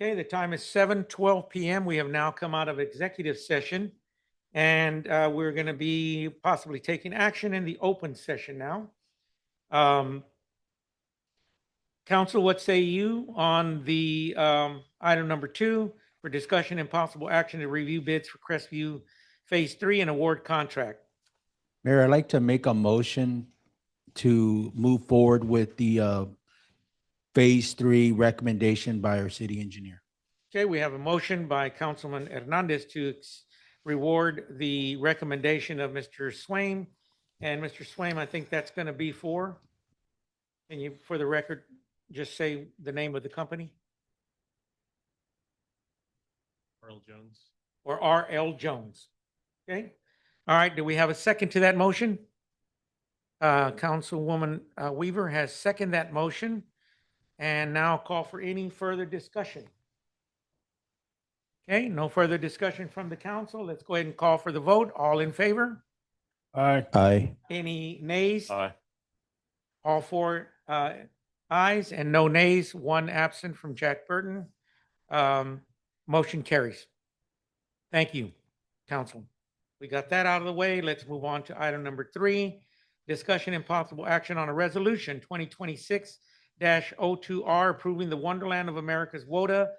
Okay, the time is 7:12 PM. We have now come out of executive session, and we're going to be possibly taking action in the open session now. Council, what say you on the item number 2 for discussion and possible action to review bids for Crestview Phase 3 and award contract? Mayor, I'd like to make a motion to move forward with the Phase 3 recommendation by our city engineer. Okay, we have a motion by Councilman Hernandez to reward the recommendation of Mr. Swaim. And Mr. Swaim, I think that's going to be for, can you, for the record, just say the name of the company? Earl Jones. Or R.L. Jones. Okay. All right. Do we have a second to that motion? Councilwoman Weaver has seconded that motion. And now call for any further discussion. Okay, no further discussion from the council. Let's go ahead and call for the vote. All in favor? Aye. Aye. Any nays? Aye. All four ayes and no nays, one absent from Jack Burton. Motion carries. Thank you, council. We got that out of the way. Let's move on to item number 3, discussion and possible action on a resolution 2026-02R approving the Wonderland of America's WODA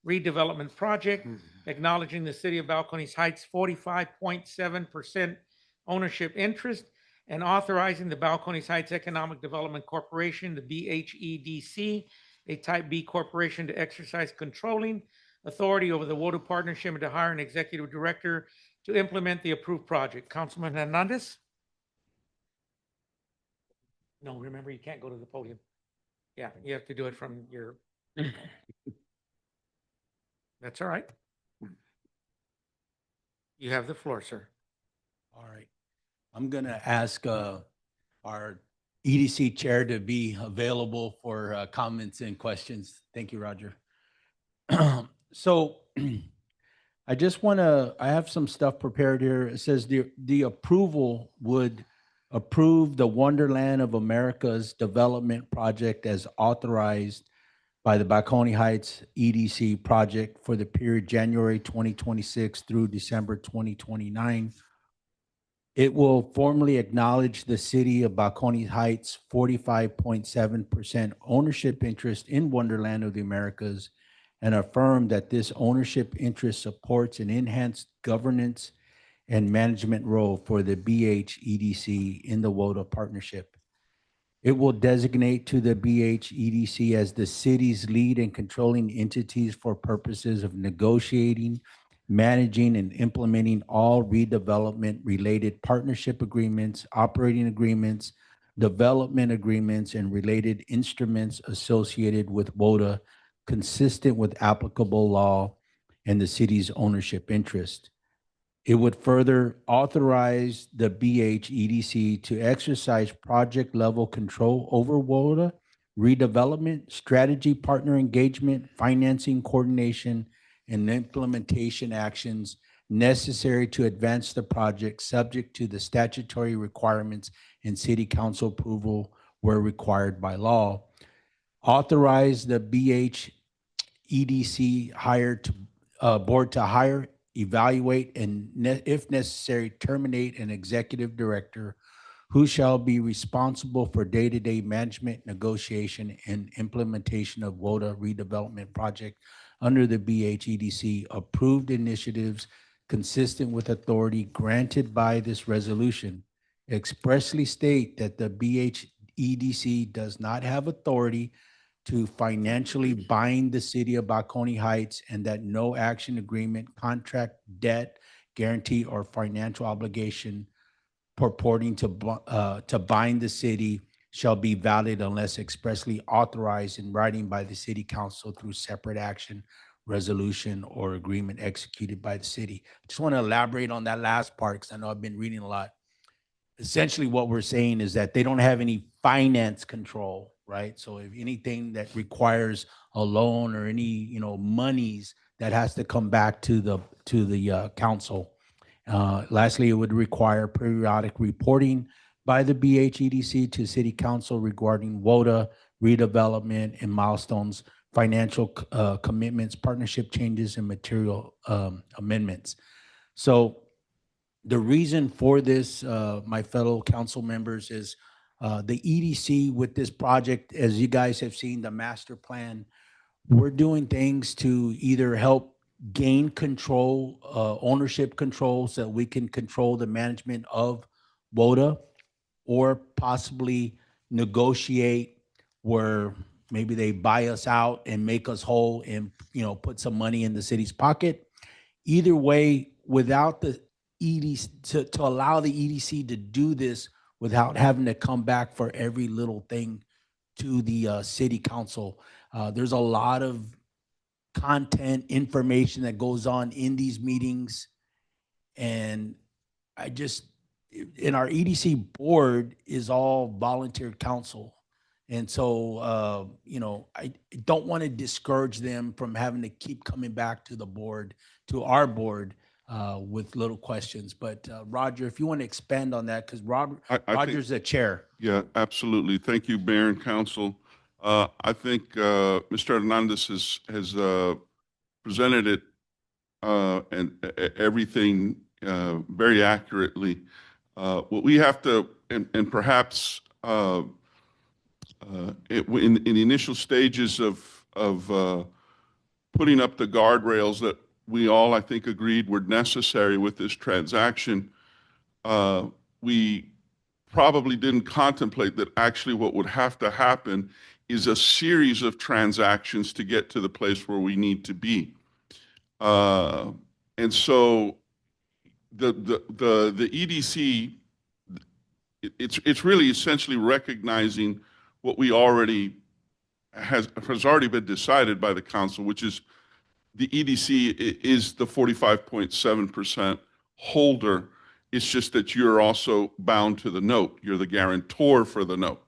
redevelopment project, acknowledging the city of Balcones Heights 45.7% ownership interest, and authorizing the Balcones Heights Economic Development Corporation, the BHEDC, a Type B corporation, to exercise controlling authority over the WODA partnership and to hire an executive director to implement the approved project. Councilman Hernandez? No, remember, you can't go to the podium. Yeah, you have to do it from your... That's all right. You have the floor, sir. All right. I'm going to ask our EDC chair to be available for comments and questions. Thank you, Roger. So I just want to, I have some stuff prepared here. It says the approval would approve the Wonderland of America's development project as authorized by the Balcones Heights EDC project for the period January 2026 through December 2029. It will formally acknowledge the city of Balcones Heights' 45.7% ownership interest in Wonderland of the Americas and affirm that this ownership interest supports an enhanced governance and management role for the BHEDC in the WODA partnership. It will designate to the BHEDC as the city's lead and controlling entities for purposes of negotiating, managing, and implementing all redevelopment-related partnership agreements, operating agreements, development agreements, and related instruments associated with WODA, consistent with applicable law and the city's ownership interest. It would further authorize the BHEDC to exercise project-level control over WODA, redevelopment, strategy, partner engagement, financing, coordination, and implementation actions necessary to advance the project, subject to the statutory requirements and city council approval where required by law. Authorize the BHEDC board to hire, evaluate, and if necessary, terminate an executive director who shall be responsible for day-to-day management, negotiation, and implementation of WODA redevelopment project under the BHEDC approved initiatives consistent with authority granted by this resolution. Expressly state that the BHEDC does not have authority to financially bind the city of Balcones Heights, and that no action, agreement, contract, debt, guarantee, or financial obligation purporting to bind the city shall be valid unless expressly authorized in writing by the city council through separate action, resolution, or agreement executed by the city. I just want to elaborate on that last part because I know I've been reading a lot. Essentially, what we're saying is that they don't have any finance control, right? So if anything that requires a loan or any, monies, that has to come back to the council. Lastly, it would require periodic reporting by the BHEDC to city council regarding WODA redevelopment and milestones, financial commitments, partnership changes, and material amendments. So the reason for this, my fellow council members, is the EDC with this project, as you guys have seen, the master plan, we're doing things to either help gain control, ownership control, so that we can control the management of WODA, or possibly negotiate where maybe they buy us out and make us whole and, put some money in the city's pocket. Either way, without the EDC, to allow the EDC to do this without having to come back for every little thing to the city council. There's a lot of content, information that goes on in these meetings. And in our EDC board is all volunteer council. And so, I don't want to discourage them from having to keep coming back to the board, to our board, with little questions. But Roger, if you want to expand on that, because I think- Roger's the chair. Yeah, absolutely. Thank you, Mayor and Council. I think Mr. Hernandez has presented it and everything very accurately. What we have to, and perhaps in the initial stages of putting up the guardrails that we all, I think, agreed were necessary with this transaction, we probably didn't contemplate that actually what would have to happen is a series of transactions to get to the place where we need to be. And so the EDC, it's really essentially recognizing what we already has already been decided by the council, which is the EDC is the 45.7% holder. It's just that you're also bound to the note. You're the guarantor for the note.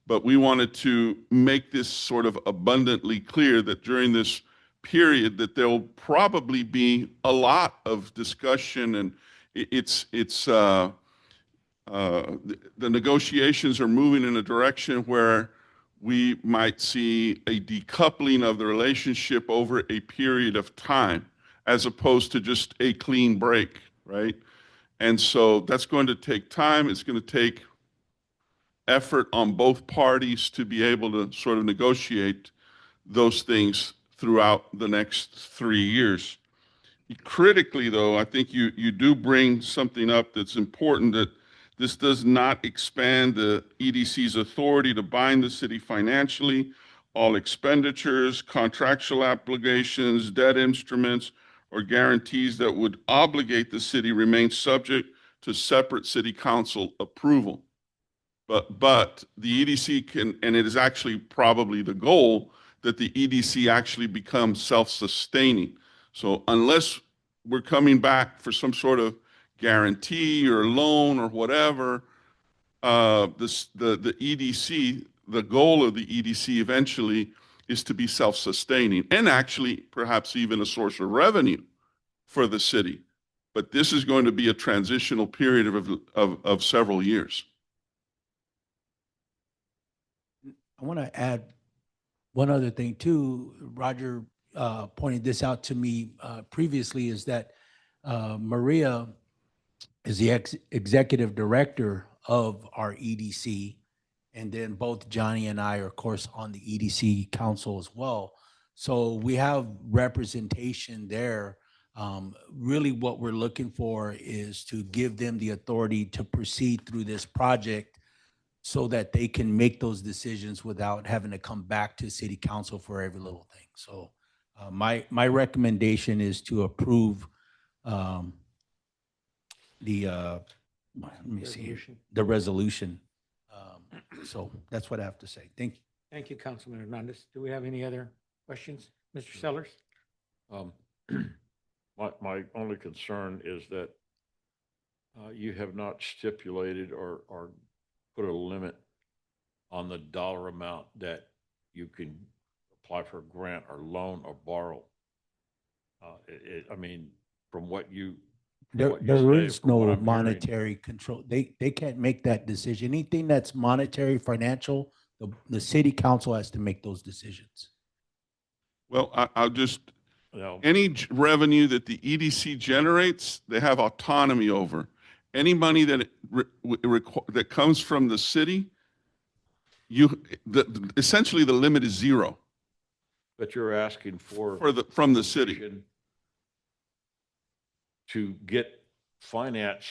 But we wanted to make this sort of abundantly clear that during this period that there'll probably be a lot of discussion, and the negotiations are moving in a direction where we might see a decoupling of the relationship over a period of time, as opposed to just a clean break, right? And so that's going to take time. It's going to take effort on both parties to be able to sort of negotiate those things throughout the next 3 years. Critically, though, I think you do bring something up that's important, that this does not expand the EDC's authority to bind the city financially. All expenditures, contractual obligations, debt instruments, or guarantees that would obligate the city remain subject to separate city council approval. But the EDC can, and it is actually probably the goal, that the EDC actually becomes self-sustaining. So unless we're coming back for some sort of guarantee or loan or whatever, the EDC, the goal of the EDC eventually is to be self-sustaining, and actually perhaps even a source of revenue for the city. But this is going to be a transitional period of several years. I want to add one other thing too. Roger pointed this out to me previously, is that Maria is the executive director of our EDC. And then both Johnny and I are, of course, on the EDC council as well. So we have representation there. Really what we're looking for is to give them the authority to proceed through this project so that they can make those decisions without having to come back to city council for every little thing. So my recommendation is to approve let me see, Resolution. the resolution. So that's what I have to say. Thank you. Thank you, Councilman Hernandez. Do we have any other questions? Mr. Sellers? My only concern is that you have not stipulated or put a limit on the dollar amount that you can apply for a grant or loan or borrow. I mean, from what you There say, is from what no I'm hearing. monetary control. They can't make that decision. Anything that's monetary, financial, The city council has to make those decisions. Well, I'll just, Now, any revenue that the EDC generates, they have autonomy over. Any money that that comes from the city, essentially the limit is zero but you're asking for. from the city. permission to get finance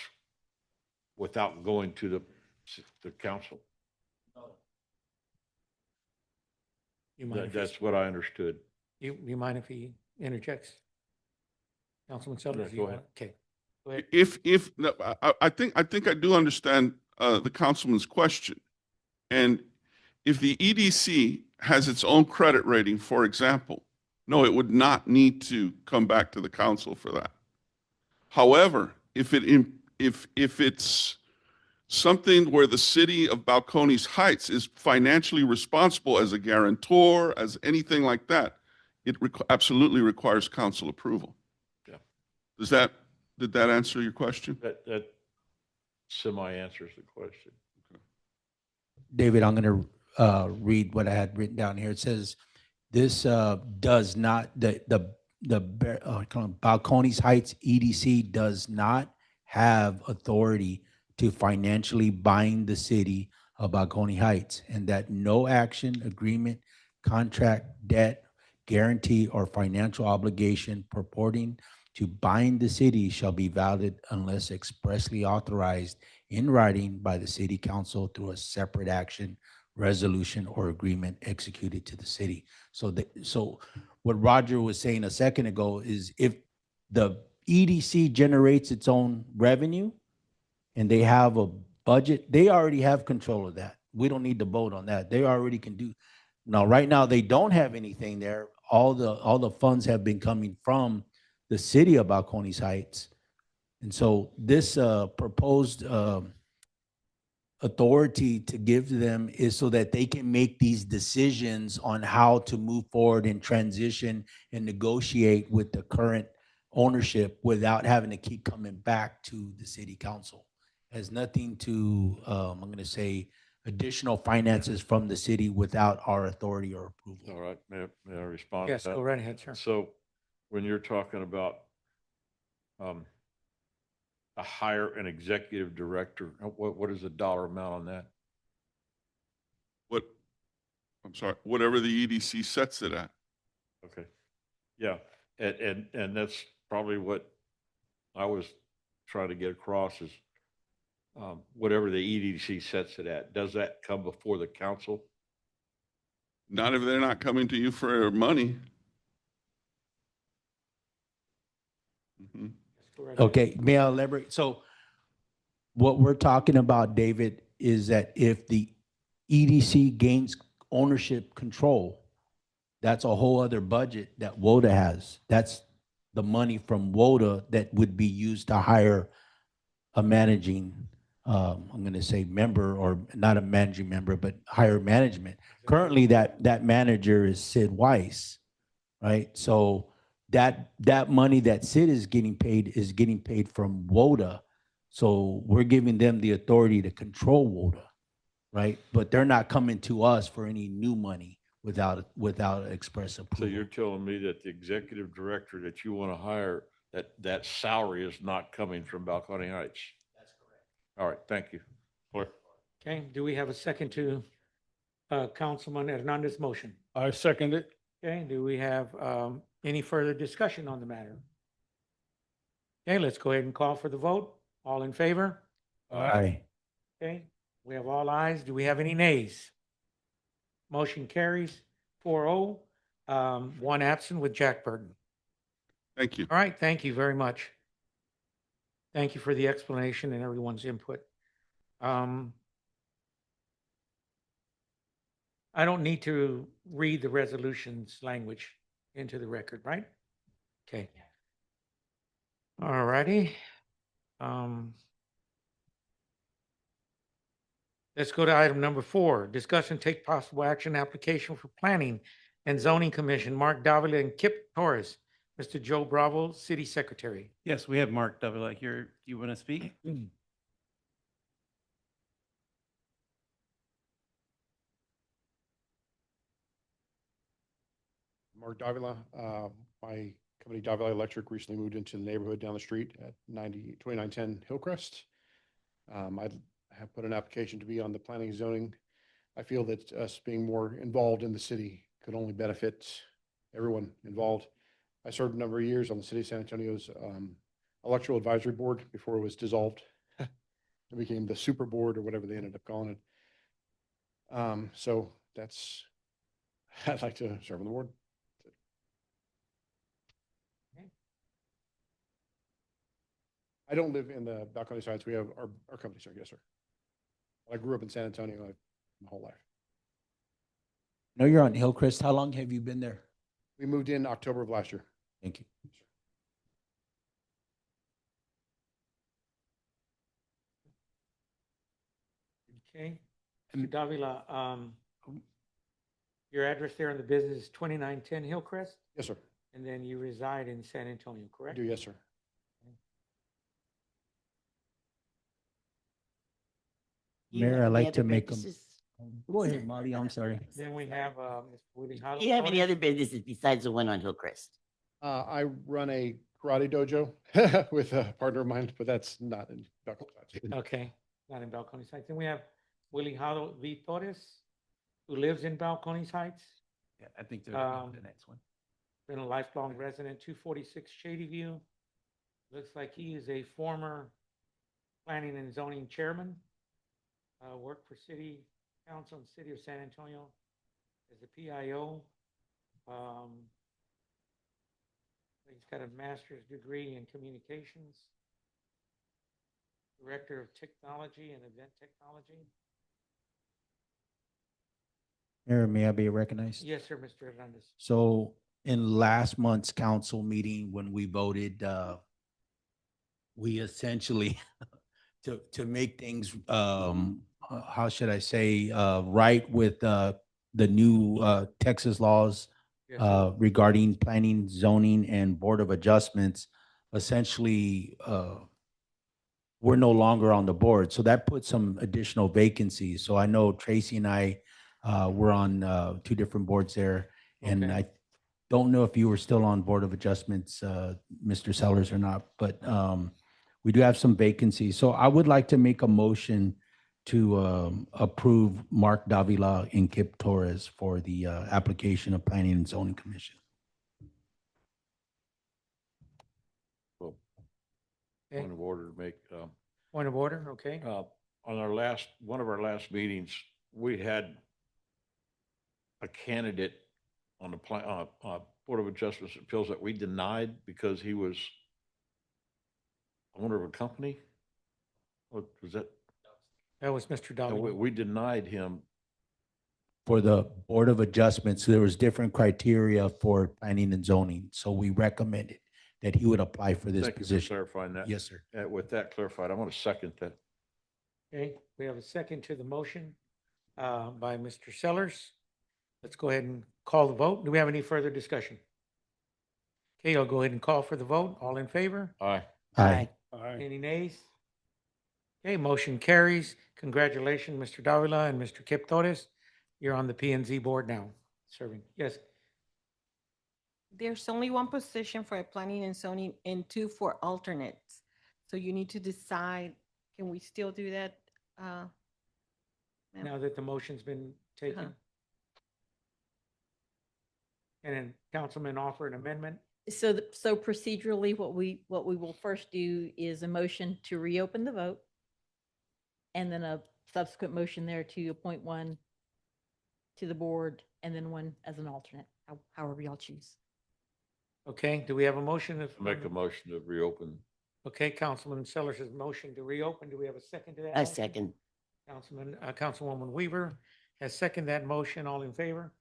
without going to the council. You mind if he- That's what I understood. you mind if he interjects? Councilman Sellers? Yeah, you go want- Okay. Go ahead. No, I think I do understand the councilman's question. And if the EDC has its own credit rating, for example, no, it would not need to come back to the council for that. However, if it's something where the city of Balcones Heights is financially responsible as a guarantor, as anything like that, it absolutely requires council approval. Yeah. Did that answer your question? That semi-answers the question. David, I'm going to read what I had written down here. It says, this does not, Balcones Heights EDC does not have authority to financially bind the city of Balcones Heights, and that no action, agreement, contract, debt, guarantee, or financial obligation purporting to bind the city shall be valid unless expressly authorized in writing by the city council through a separate action, resolution, or agreement executed to the city. So what Roger was saying a second ago is if the EDC generates its own revenue and they have a budget, they already have control of that. We don't need to vote on that. They already can do. Now, right now, they don't have anything there. All the funds have been coming from the city of Balcones Heights. And so this proposed authority to give to them is so that they can make these decisions on how to move forward and transition and negotiate with the current ownership without having to keep coming back to the city council. It has nothing to, I'm going to say, additional finances from the city without our authority or approval. All right, may I respond to Yes, that? go right ahead, sir. So when you're talking about hire an executive director, what is the dollar amount on that? I'm sorry, whatever the EDC sets it at. Okay. Yeah, and that's probably what I was trying to get across is whatever the EDC sets it at, does that come before the council? Not if they're not coming to you for money. Mhm. Go right ahead. Okay, may I elaborate? So what we're talking about, David, is that if the EDC gains ownership control, that's a whole other budget that WODA has. That's the money from WODA that would be used to hire a managing, I'm going to say member, or not a managing member, but hire management. Currently, that manager is Sid Weiss, right? So that money that Sid is getting paid from WODA. So we're giving them the authority to control WODA, right? But they're not coming to us for any new money without express So approval. you're telling me that the executive director that you want to hire, that salary is not coming from Balcony Heights? That's correct. All right, thank you. Okay, do we have a second to Councilman Hernandez's motion? I second it. Okay, do we have any further discussion on the matter? Okay, let's go ahead and call for the vote. All in favor? Aye. Okay, we have all ayes. Do we have any nays? Motion carries 4-0, one absent with Jack Burton. Thank you. All right, thank you very much. Thank you for the explanation and everyone's input. I don't need to read the resolution's language into the record, right? Okay. All righty. Let's go to item number 4, discuss and take possible action application for Planning and Zoning Commission, Mark Davila and Kip Torres. Mr. Joe Bravo, City Secretary. Yes, we have Mark Davila here. Do you want to speak? Mark Davila. My company Davila Electric recently moved into the neighborhood down the street at 2910 Hillcrest. I have put an application to be on the planning and zoning. I feel that us being more involved in the city could only benefit everyone involved. I served a number of years on the city of San Antonio's electoral advisory board before it was dissolved. It became the super board or whatever they ended up calling it. So that's, I'd like to serve on the board. I don't live in the Balcony Heights. We have our company, sir. Yes, sir. I grew up in San Antonio my whole life. No, you're on Hillcrest. How long have you been there? We moved in October of last year. Thank you. Okay. Mr. Davila, your address there in the business is 2910 Hillcrest, Yes, sir. and then you reside in San Antonio, I correct? do. Yes, sir. Do you Mayor, have I'd any like to other make businesses? Go ahead, Marty. I'm sorry. Then we have Mr. Willie Hollow. Do you have any other businesses besides the one on Hillcrest? I run a karate dojo with a partner of mine, but that's not in Balcony Heights. Okay, not in Balcones Heights. Then we have Willie Hollow V. Torres, who lives in Balcones Heights, Yeah, I think they're Um, the next one. been a lifelong resident, 246 Shady View. Looks like he is a former planning and zoning chairman. Worked for city council in the city of San Antonio as a PIO. He's got a master's degree in communications, director of technology and event technology. Mayor, may I be recognized? Yes, sir, Mr. Hernandez. So in last month's council meeting, when we voted, we essentially, to make things, how should I say, right with the new Texas laws Yes, sir. regarding planning, zoning, and Board of Adjustments, essentially, we're no longer on the board. So that puts some additional vacancies. So I know Tracy and I, we're on two different boards there. And Okay. I don't know if you were still on Board of Adjustments, Mr. Sellers, or not, but we do have some vacancies. So I would like to make a motion to approve Mark Davila and Kip Torres for the application of Planning and Zoning Commission. Well, Okay. point of order to make, Point of order, okay? on one of our last meetings, we had a candidate on the Board of Adjustments Appeals that we denied because he was owner of a company. What was that? That was Mr. No, Davila. we denied him. For the Board of Adjustments, there was different criteria for planning and zoning. So we recommended that he would apply for this Thank you for position. clarifying that. Yes, sir. With that clarified, I want to second that. Okay, we have a second to the motion by Mr. Sellers. Let's go ahead and call the vote. Do we have any further discussion? Okay, I'll go ahead and call for the vote. All in favor? Aye. Aye. Any nays? Okay, motion carries. Congratulations, Mr. Davila and Mr. Kip Torres. You're on the P and Z board now, serving. Yes, There's only one position for a planning and zoning and two for alternates. So you need to decide, can we still do that? Ma'am? now that the motion's been taken. Uh-huh. And then Councilman offer an amendment. So, so procedurally, what we will first do is a motion to reopen the vote. And then a subsequent motion there to appoint one to the board and then one as an alternate, however y'all choose. Okay, do we have a motion? Make a motion to reopen. Okay, Councilman Sellers' motion to reopen. Do we have a second to that? A motion? second. Councilwoman Weaver has seconded that motion. All in favor?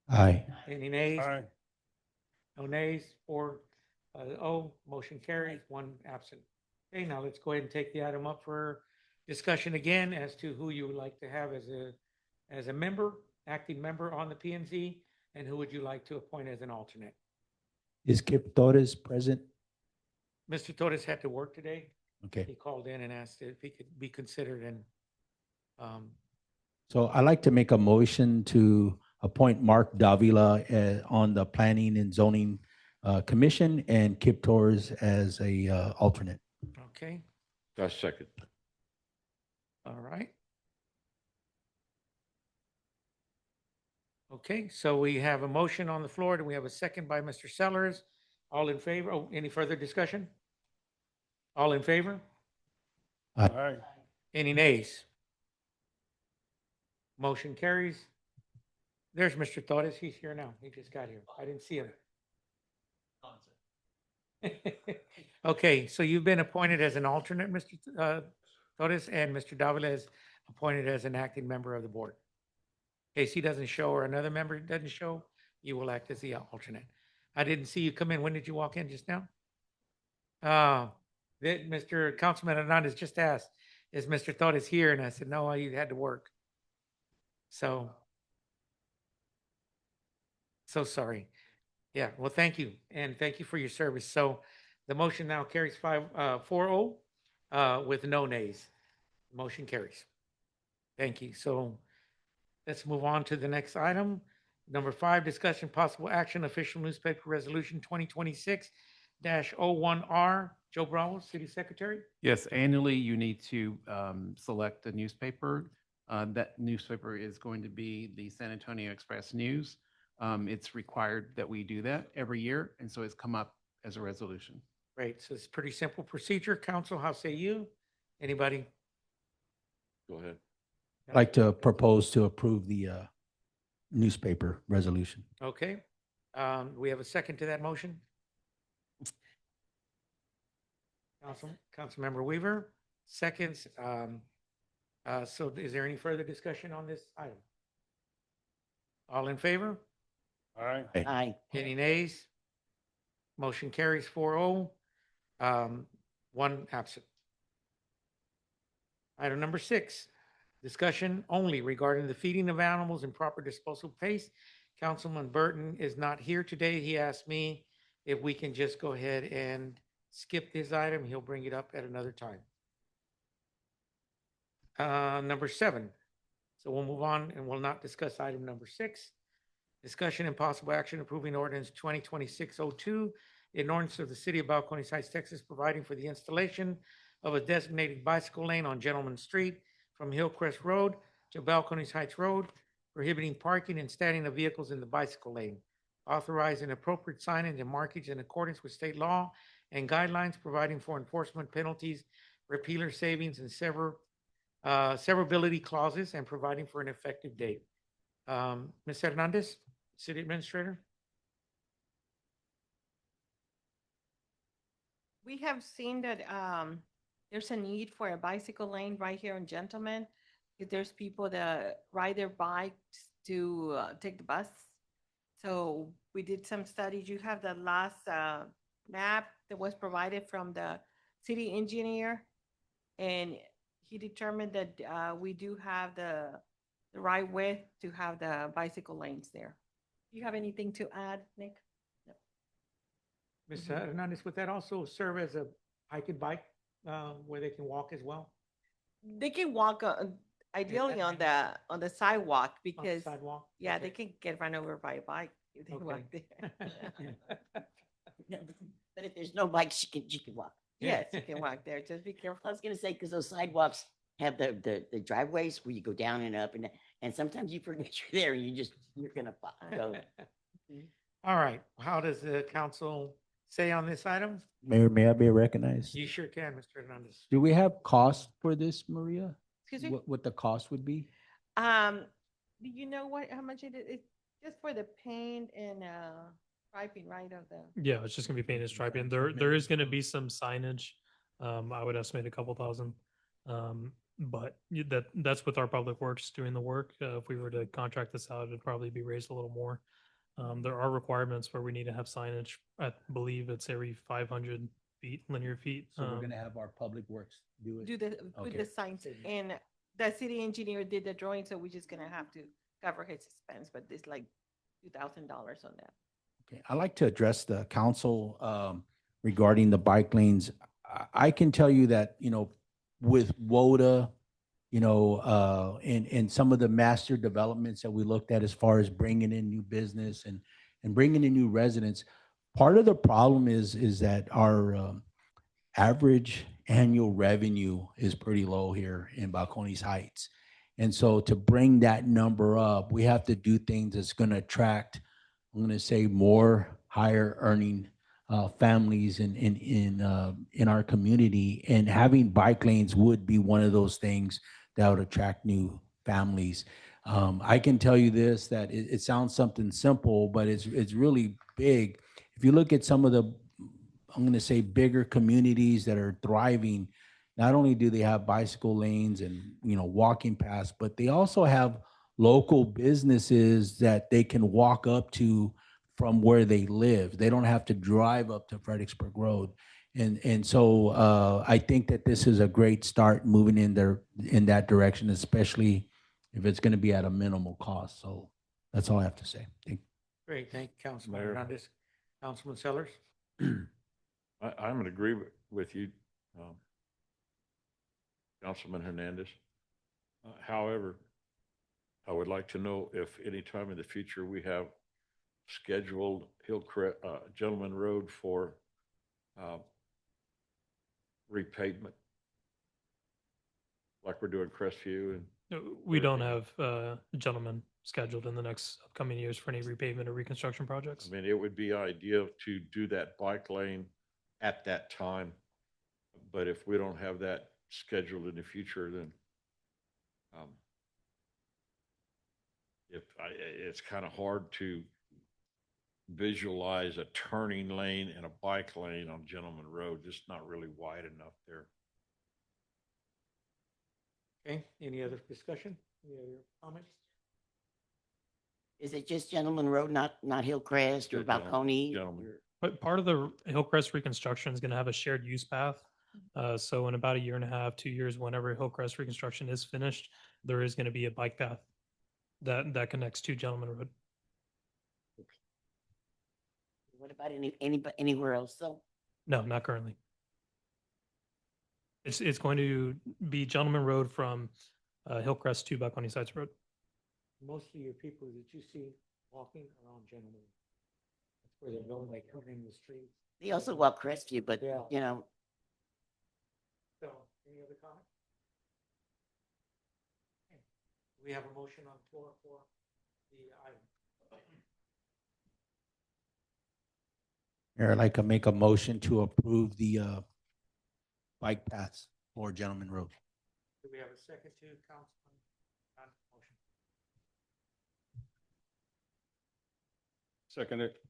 Aye. Any nays? No nays, 4-0, motion carries, one absent. Okay, now let's go ahead and take the item up for discussion again as to who you would like to have as a member, acting member on the P and Z, and who would you like to appoint as an alternate? Is Kip Torres present? Mr. Torres had to work today. Okay. He called in and asked if he could be considered and, So I'd like to make a motion to appoint Mark Davila on the Planning and Zoning Commission and Kip Torres as a alternate. Okay, That's second. all right. Okay, so we have a motion on the floor, and we have a second by Mr. Sellers. All in favor? Oh, any further discussion? All in favor? Aye. Any nays? Motion carries. There's Mr. Torres. He's here now. He just got here. I didn't see him. Okay, so you've been appointed as an alternate, Mr. Torres, and Mr. Davila is appointed as an acting member of the board. In case he doesn't show or another member doesn't show, you will act as the alternate. I didn't see you come in. When did you walk in just now? Mr. Councilman Hernandez just asked, is Mr. Torres here? And I said, no, he had to work. So sorry. Yeah, well, thank you. And thank you for your service. So the motion now carries 4-0 with no nays. Motion carries. Thank you. So let's move on to the next item. Number 5, discussion possible action, official newspaper resolution 2026-01R. Joe Bravo, City Secretary. Yes, annually you need to select a newspaper. That newspaper is going to be the San Antonio Express News. It's required that we do that every year, and so it's come up as a resolution. Great. So it's pretty simple procedure. Council, how say you? Anybody? Go ahead. I'd like to propose to approve the newspaper resolution. Okay. We have a second to that motion? Councilmember Weaver, seconds. So is there any further discussion on this item? All in favor? Aye. Aye. Any nays? Motion carries 4-0. One absent. Item number 6, discussion only regarding the feeding of animals and proper disposal pace. Councilman Burton is not here today. He asked me if we can just go ahead and skip this item. He'll bring it up at another time. Number 7. So we'll move on and we'll not discuss item number 6. Discussion and possible action approving ordinance 2026-02, an ordinance of the City of Balcones Heights, Texas, providing for the installation of a designated bicycle lane on Gentleman Street from Hillcrest Road to Balcones Heights Road, prohibiting parking and standing of vehicles in the bicycle lane, authorizing appropriate signage and markings in accordance with state law and guidelines, providing for enforcement penalties, repealer savings, and severability clauses, and providing for an effective date. Ms. Hernandez, City Administrator? We have seen that there's a need for a bicycle lane right here in Gentleman. If there's people that ride their bikes to take the bus. So we did some studies. You have the last map that was provided from the city engineer. And he determined that we do have the right width to have the bicycle lanes there. Do you have anything to add, Nick? Ms. Hernandez, would that also serve as a hike and bike where they can walk as well? They can walk ideally on the sidewalk On the because sidewalk? yeah, Okay. they can get run over by a bike if they walk Okay. there. But if there's no bikes, you can walk. Yes, you can walk there. Just be careful. I was gonna say, because those sidewalks have the driveways where you go down and up and sometimes you forget you're there and you're gonna go. All right, how does the council say on this item? Mayor, may I be recognized? You sure can, Mr. Hernandez. Do we have cost for this, Maria? Excuse me? What the cost would be? Do you know how much it is? It's just for the paint and striping, right, of the. Yeah, it's just gonna be painted striping. There is gonna be some signage. I would estimate a couple thousand. But that's with our public works doing the work. If we were to contract this out, it'd probably be raised a little more. There are requirements where we need to have signage. I believe it's every 500 feet, linear feet. So we're gonna have our public works do it? Do the, with the Okay. signs, and the city engineer did the drawing, so we're just gonna have to cover his expense, but it's like $2,000 on that. Okay, I'd like to address the council regarding the bike lanes. I can tell you that, with WODA in some of the master developments that we looked at as far as bringing in new business and bringing in new residents. Part of the problem is that our average annual revenue is pretty low here in Balcones Heights. And so to bring that number up, we have to do things that's going to attract, I'm going to say, more higher earning families in our community. And having bike lanes would be one of those things that would attract new families. I can tell you this, that it sounds something simple, but it's really big. If you look at some of the, I'm going to say, bigger communities that are thriving, not only do they have bicycle lanes and, walking paths, but they also have local businesses that they can walk up to from where they live. They don't have to drive up to Fredericksburg Road. And so I think that this is a great start moving in that direction, especially if it's going to be at a minimal cost. So that's all I have to say. Thank you. Great, thank you, Councilman Mayor. Hernandez. Councilman Sellers? I'm in agreement with you, Councilman Hernandez. However, I would like to know if any time in the future we have scheduled Hillcrest, Gentleman Road for repavement, like we're doing Crestview and No, we don't have gentlemen scheduled in the next upcoming years for any repavement or reconstruction projects. I mean, it would be ideal to do that bike lane at that time. But if we don't have that scheduled in the future, then it's kind of hard to visualize a turning lane and a bike lane on Gentleman Road, just not really wide enough there. Okay, any other discussion? Any other comments? Is it just Gentleman Road, not Hillcrest or Just Gentleman- Balcony? Gentleman. or- But part of the Hillcrest reconstruction is going to have a shared use path. So in about a year and a half, 2 years, whenever Hillcrest reconstruction is finished, there is going to be a bike path that connects to Gentleman Road. What about anywhere else? So, No, not currently. It's going to be Gentleman Road from Hillcrest to Balcony Heights Road. Most of your people that you see walking are on Gentleman. That's where they're going, like covering the streets. they also walk Crestview, but, Yeah. So, any other comments? Okay. We have a motion on the floor for the item. Mayor, I'd like to make a motion to approve the bike paths for Gentleman Road. Do we have a second to Councilman John's motion? Second it.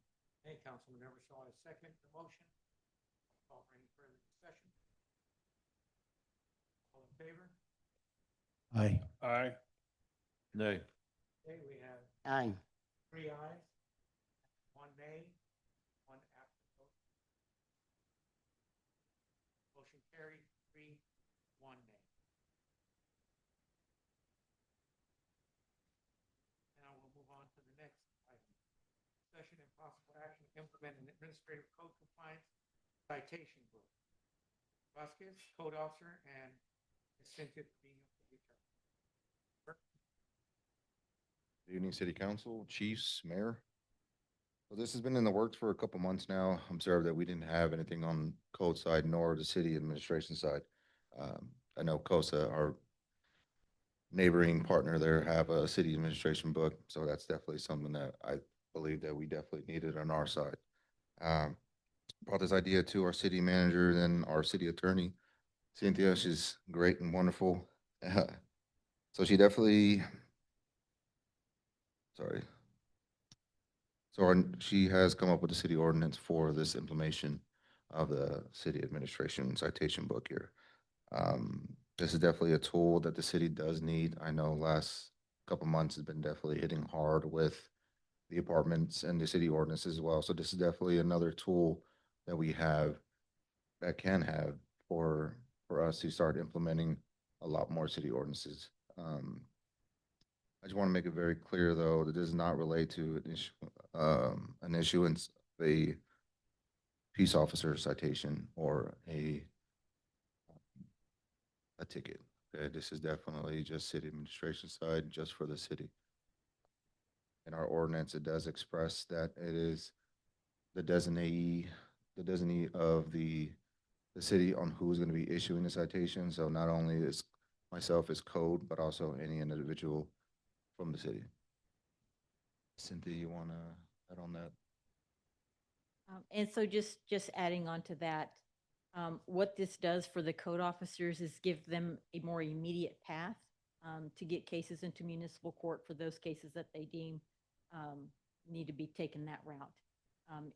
Hey, Councilman Eversole, second the motion. Call for any further discussion. All in favor? Aye. Aye. Nay. Okay, we have aye. 3 ayes, 1 nay, 1 absent vote. Motion carried, 3, 1 nay. Now we'll move on to the next item. Discussion and possible action to implement an administrative code compliance citation book. Vasquez, code officer, and Cynthia Trevino, the attorney. Good evening, City Council, Chiefs, Mayor. So this has been in the works for a couple months now. Observed that we didn't have anything on code side nor the city administration side. I know COSA, our neighboring partner there, have a city administration book, so that's definitely something that I believe that we definitely needed on our side. Brought this idea to our city manager, then our city attorney, Cynthia. She's great and wonderful. So she definitely, sorry. So she has come up with a city ordinance for this implementation of the city administration citation book here. This is definitely a tool that the city does need. I know last couple months has been definitely hitting hard with the apartments and the city ordinance as well. So this is definitely another tool that we have that can have for us to start implementing a lot more city ordinances. I just want to make it very clear, though, that does not relate to an issuance of a peace officer citation or a ticket. Okay, this is definitely just city administration side, just for the city. In our ordinance, it does express that it is the designee of the city on who's going to be issuing the citation. So not only is myself as code, but also any individual from the city. Cynthia, you want to add on that? And so just adding on to that, what this does for the code officers is give them a more immediate path to get cases into municipal court for those cases that they deem need to be taken that route.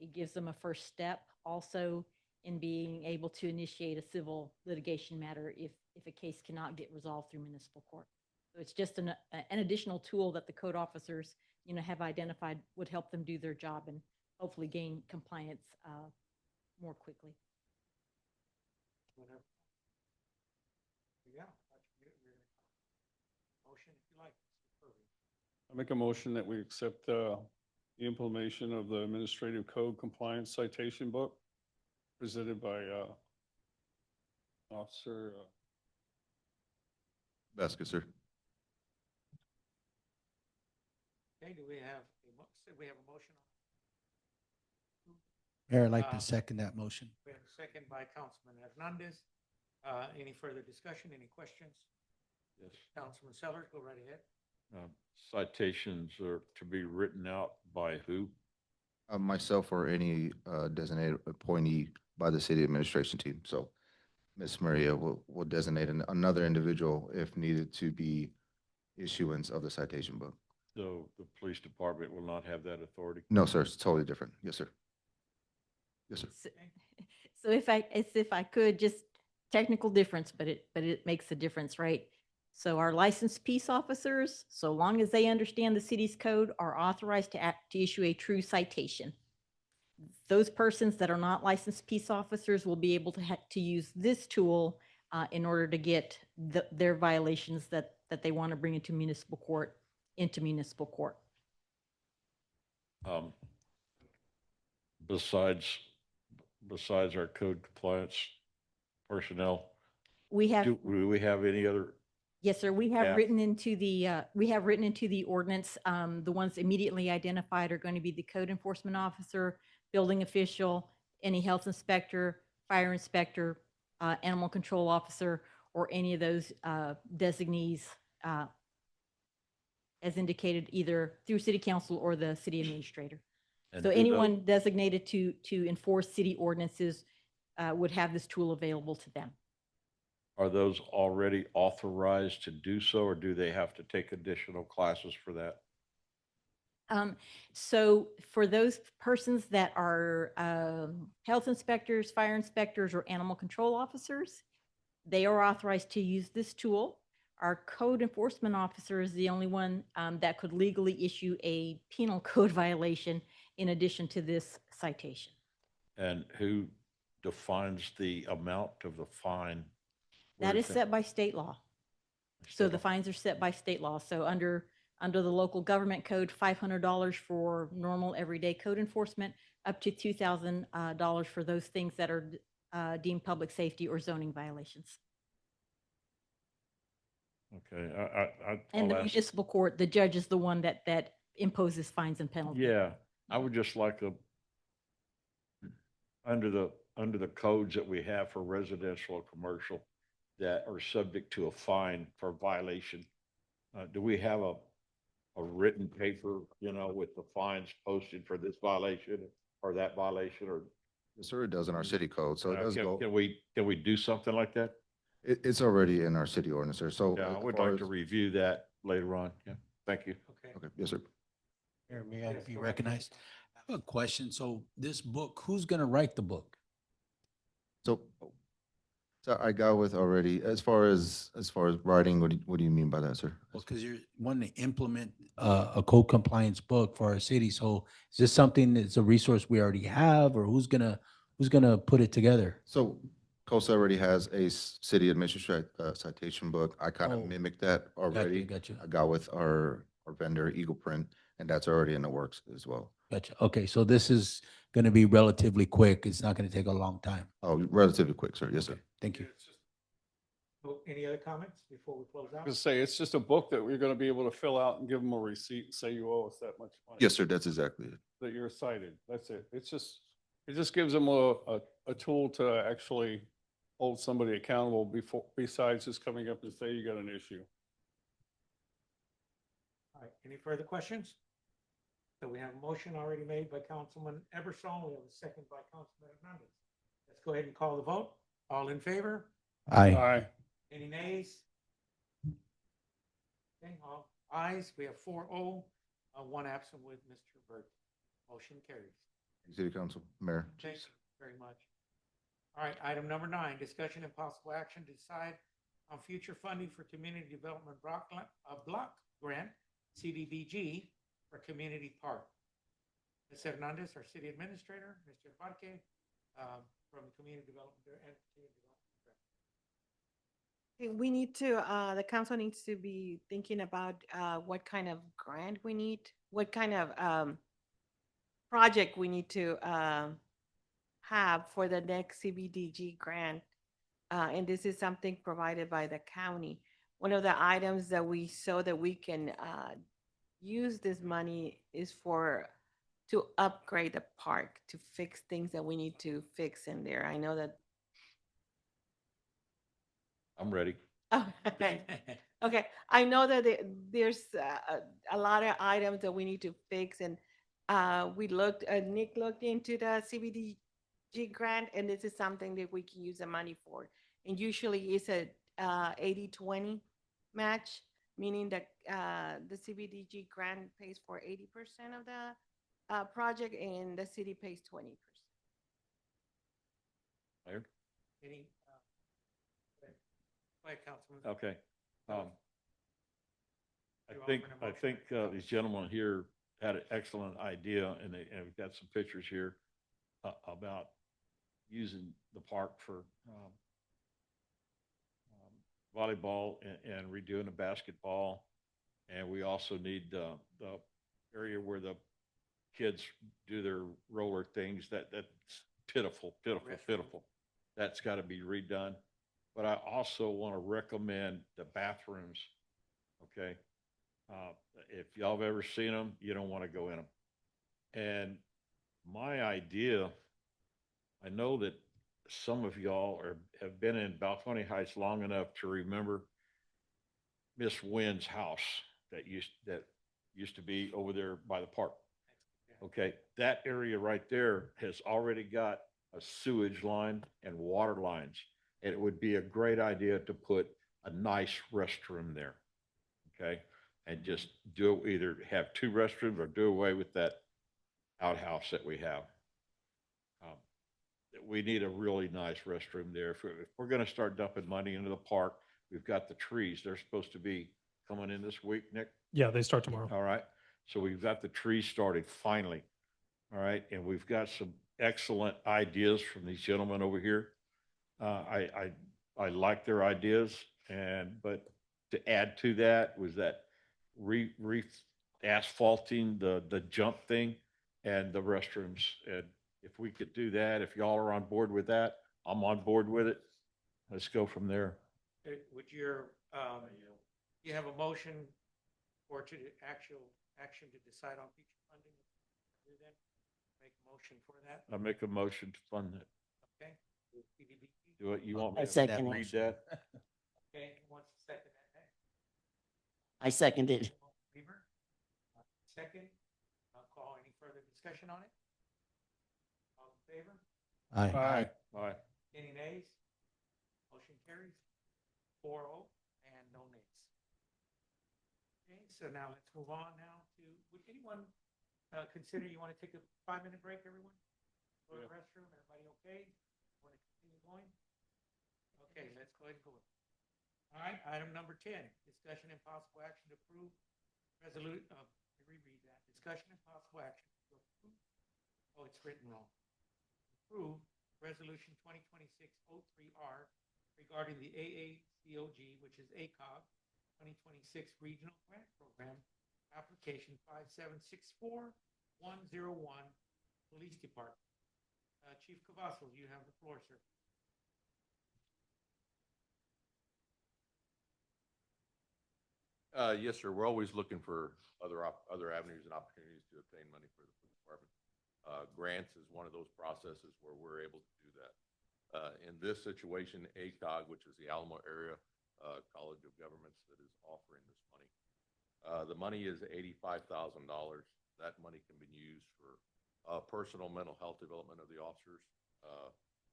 It gives them a first step also in being able to initiate a civil litigation matter if a case cannot get resolved through municipal court. So it's just an additional tool that the code officers, have identified would help them do their job and hopefully gain compliance more quickly. Whatever. Yeah. Motion if you like. Mr. Purdy. I make a motion that we accept the implementation of the Administrative Code Compliance Citation Book presented by Officer Vasquez, sir. Okay, do we have, we have a motion? Mayor, I'd like Uh, to second that motion. We have a second by Councilman Hernandez. Any further discussion, any questions? Yes. Councilman Sellers, go right ahead. Citations are to be written out by who? Myself or any designated appointee by the city administration team. So Ms. Maria will designate another individual if needed to be issuance of the citation book. So the police department will not have that authority? No, sir, it's totally different. Yes, sir. Yes, sir. So if I could, just technical difference, but it makes a difference, right? So our licensed peace officers, so long as they understand the city's code, are authorized to issue a true citation. Those persons that are not licensed peace officers will be able to use this tool in order to get their violations that they want to bring into municipal court. Besides our code compliance personnel, We have. do we have any other? Yes, sir. We have Yeah. written into the ordinance, the ones immediately identified are going to be the code enforcement officer, building official, any health inspector, fire inspector, animal control officer, or any of those designees as indicated either through city council or the city administrator. and So who does- anyone designated to enforce city ordinances would have this tool available to them. Are those already authorized to do so, or do they have to take additional classes for that? So for those persons that are health inspectors, fire inspectors, or animal control officers, they are authorized to use this tool. Our code enforcement officer is the only one that could legally issue a penal code violation in addition to this citation. And who defines the amount of the fine? That Where is set by state law. So the fines are set by state law. So under the local government code, $500 for normal everyday code enforcement, up to $2,000 for those things that are deemed public safety or zoning violations. Okay, And the I'll ask- municipal court, the judge is the one that imposes fines and penalties. Yeah, I would just like under the codes that we have for residential or commercial that are subject to a fine for violation, do we have a written paper, with the fines posted for this violation or that violation, or? Yes, sir, it does in our city code. So it does go, Can we do something like that? it's already in our city ordinance, sir. So. Yeah, I as would far like to as- review that later on. Yeah, thank you. Okay. Okay, yes, sir. Mayor, may I be recognized? I have a question. So this book, who's going to write the book? So I got with already, as far as writing, what do you mean by that, sir? Because you're wanting to implement a code compliance book for our city. So is this something that's a resource we already have, or who's gonna put it together? So COSA already has a city administrative citation book. I kind Oh, of mimicked that already. Gotcha. I got with our vendor Eagle Print, and that's already in the works as well. Gotcha. Okay, so this is gonna be relatively quick. It's not gonna take a long time. Oh, relatively quick, sir. Yes, sir. Thank you. Oh, any other comments before we close out? Just say, it's just a book that we're gonna be able to fill out and give them a receipt, and say you owe us that much money. Yes, sir, that's exactly it. That you're cited. That's it. It just gives them a tool to actually hold somebody accountable besides just coming up and say you got an issue. All right, any further questions? So we have a motion already made by Councilman Eversole. We have a second by Councilman Hernandez. Let's go ahead and call the vote. All in favor? Aye. Aye. Any nays? Okay, all ayes. We have 4-0, one absent with Mr. Burt. Motion carries. City Council, Mayor. Thank you very much. All right, item number 9, discussion and possible action to decide on future funding for community development block grant, CDBG, for community park. Ms. Hernandez, our city administrator, Mr. Parque, from Community Development and Community Development. We need to, the council needs to be thinking about what kind of grant we need, what kind of project we need to have for the next CBDG grant. And this is something provided by the county. One of the items that we saw that we can use this money is to upgrade the park, to fix things that we need to fix in there. I know that. I'm ready. Oh, okay. Okay, I know that there's a lot of items that we need to fix, and Nick looked into the CBDG grant, and this is something that we can use the money for. And usually it's a 80-20 match, meaning that the CBDG grant pays for 80% of the project, and the city pays 20%. Mayor? Any, go ahead, Councilman. Okay. You're I think, offering a motion. these gentlemen here had an excellent idea, and we've got some pictures here about using the park for volleyball and redoing the basketball. And we also need the area where the kids do their roller things. That's pitiful. That's got to be redone. But I also want to recommend the bathrooms, okay? If y'all have ever seen them, you don't want to go in them. And my idea, I know that some of y'all have been in Balcony Heights long enough to remember Miss Wynn's house that used to be over there by the park. Okay, that area right there has already got a sewage line and water lines. And it would be a great idea to put a nice restroom there. Okay, and just either have 2 restrooms or do away with that outhouse that we have. We need a really nice restroom there. If we're going to start dumping money into the park, we've got the trees. They're supposed to be coming in this week, Nick. Yeah, they start tomorrow. All right. So we've got the trees started finally. All right. And we've got some excellent ideas from these gentlemen over here. I like their ideas, but to add to that was that asphalting the jump thing and the restrooms. And if we could do that, if y'all are on board with that, I'm on board with it. Let's go from there. Would you have a motion for actual action to decide on future funding? Do that? Make a motion for that? I make a motion to fund it. Okay. CDBG. Do it. You want me I to second read it. that? Okay, who wants to second that? I second it. Weaver? Second. I'll call any further discussion on it. All in favor? Aye. All right. Any nays? Motion carries 4-0 and no nays. Okay, so now let's move on now to, would anyone consider you want to take a 5-minute break, everyone? Go to the restroom, everybody okay? Want to continue going? Okay, let's go ahead and go. All right, item number 10, discussion and possible action to approve resolute, reread that. Discussion and possible action to approve. Oh, it's written wrong. Approve resolution 2026-03R regarding the AACOG, which is ACOG 2026 Regional Grant Program, application 5764101, Police Department. Chief Cavazos, you have the floor, sir. Yes, sir. We're always looking for other avenues and opportunities to obtain money for the police department. Grants is one of those processes where we're able to do that. In this situation, ACOG, which is the Alamo Area College of Governments that is offering this money. The money is $85,000. That money can be used for personal mental health development of the officers,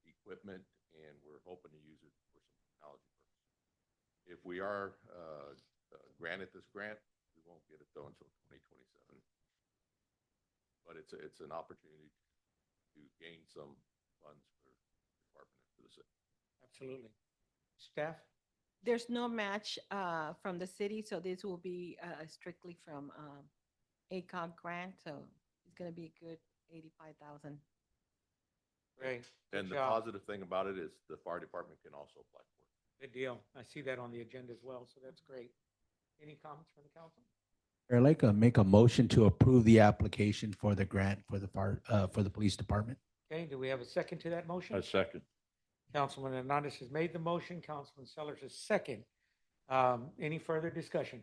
equipment, and we're hoping to use it for some technology purposes. If we are granted this grant, we won't get it though until 2027. But it's an opportunity to gain some funds for the department and for the city. Absolutely. Staff? There's no match from the city, so this will be strictly from ACOG grant, so it's gonna be a good 85,000. Great. Good And the job. positive thing about it is the fire department can also apply for it. Good deal. I see that on the agenda as well, so that's great. Any comments from the council? I'd like to make a motion to approve the application for the grant for the for the police department. Okay, do we have a second to that motion? A second. Councilman Hernandez has made the motion. Councilman Sellers has second. Any further discussion?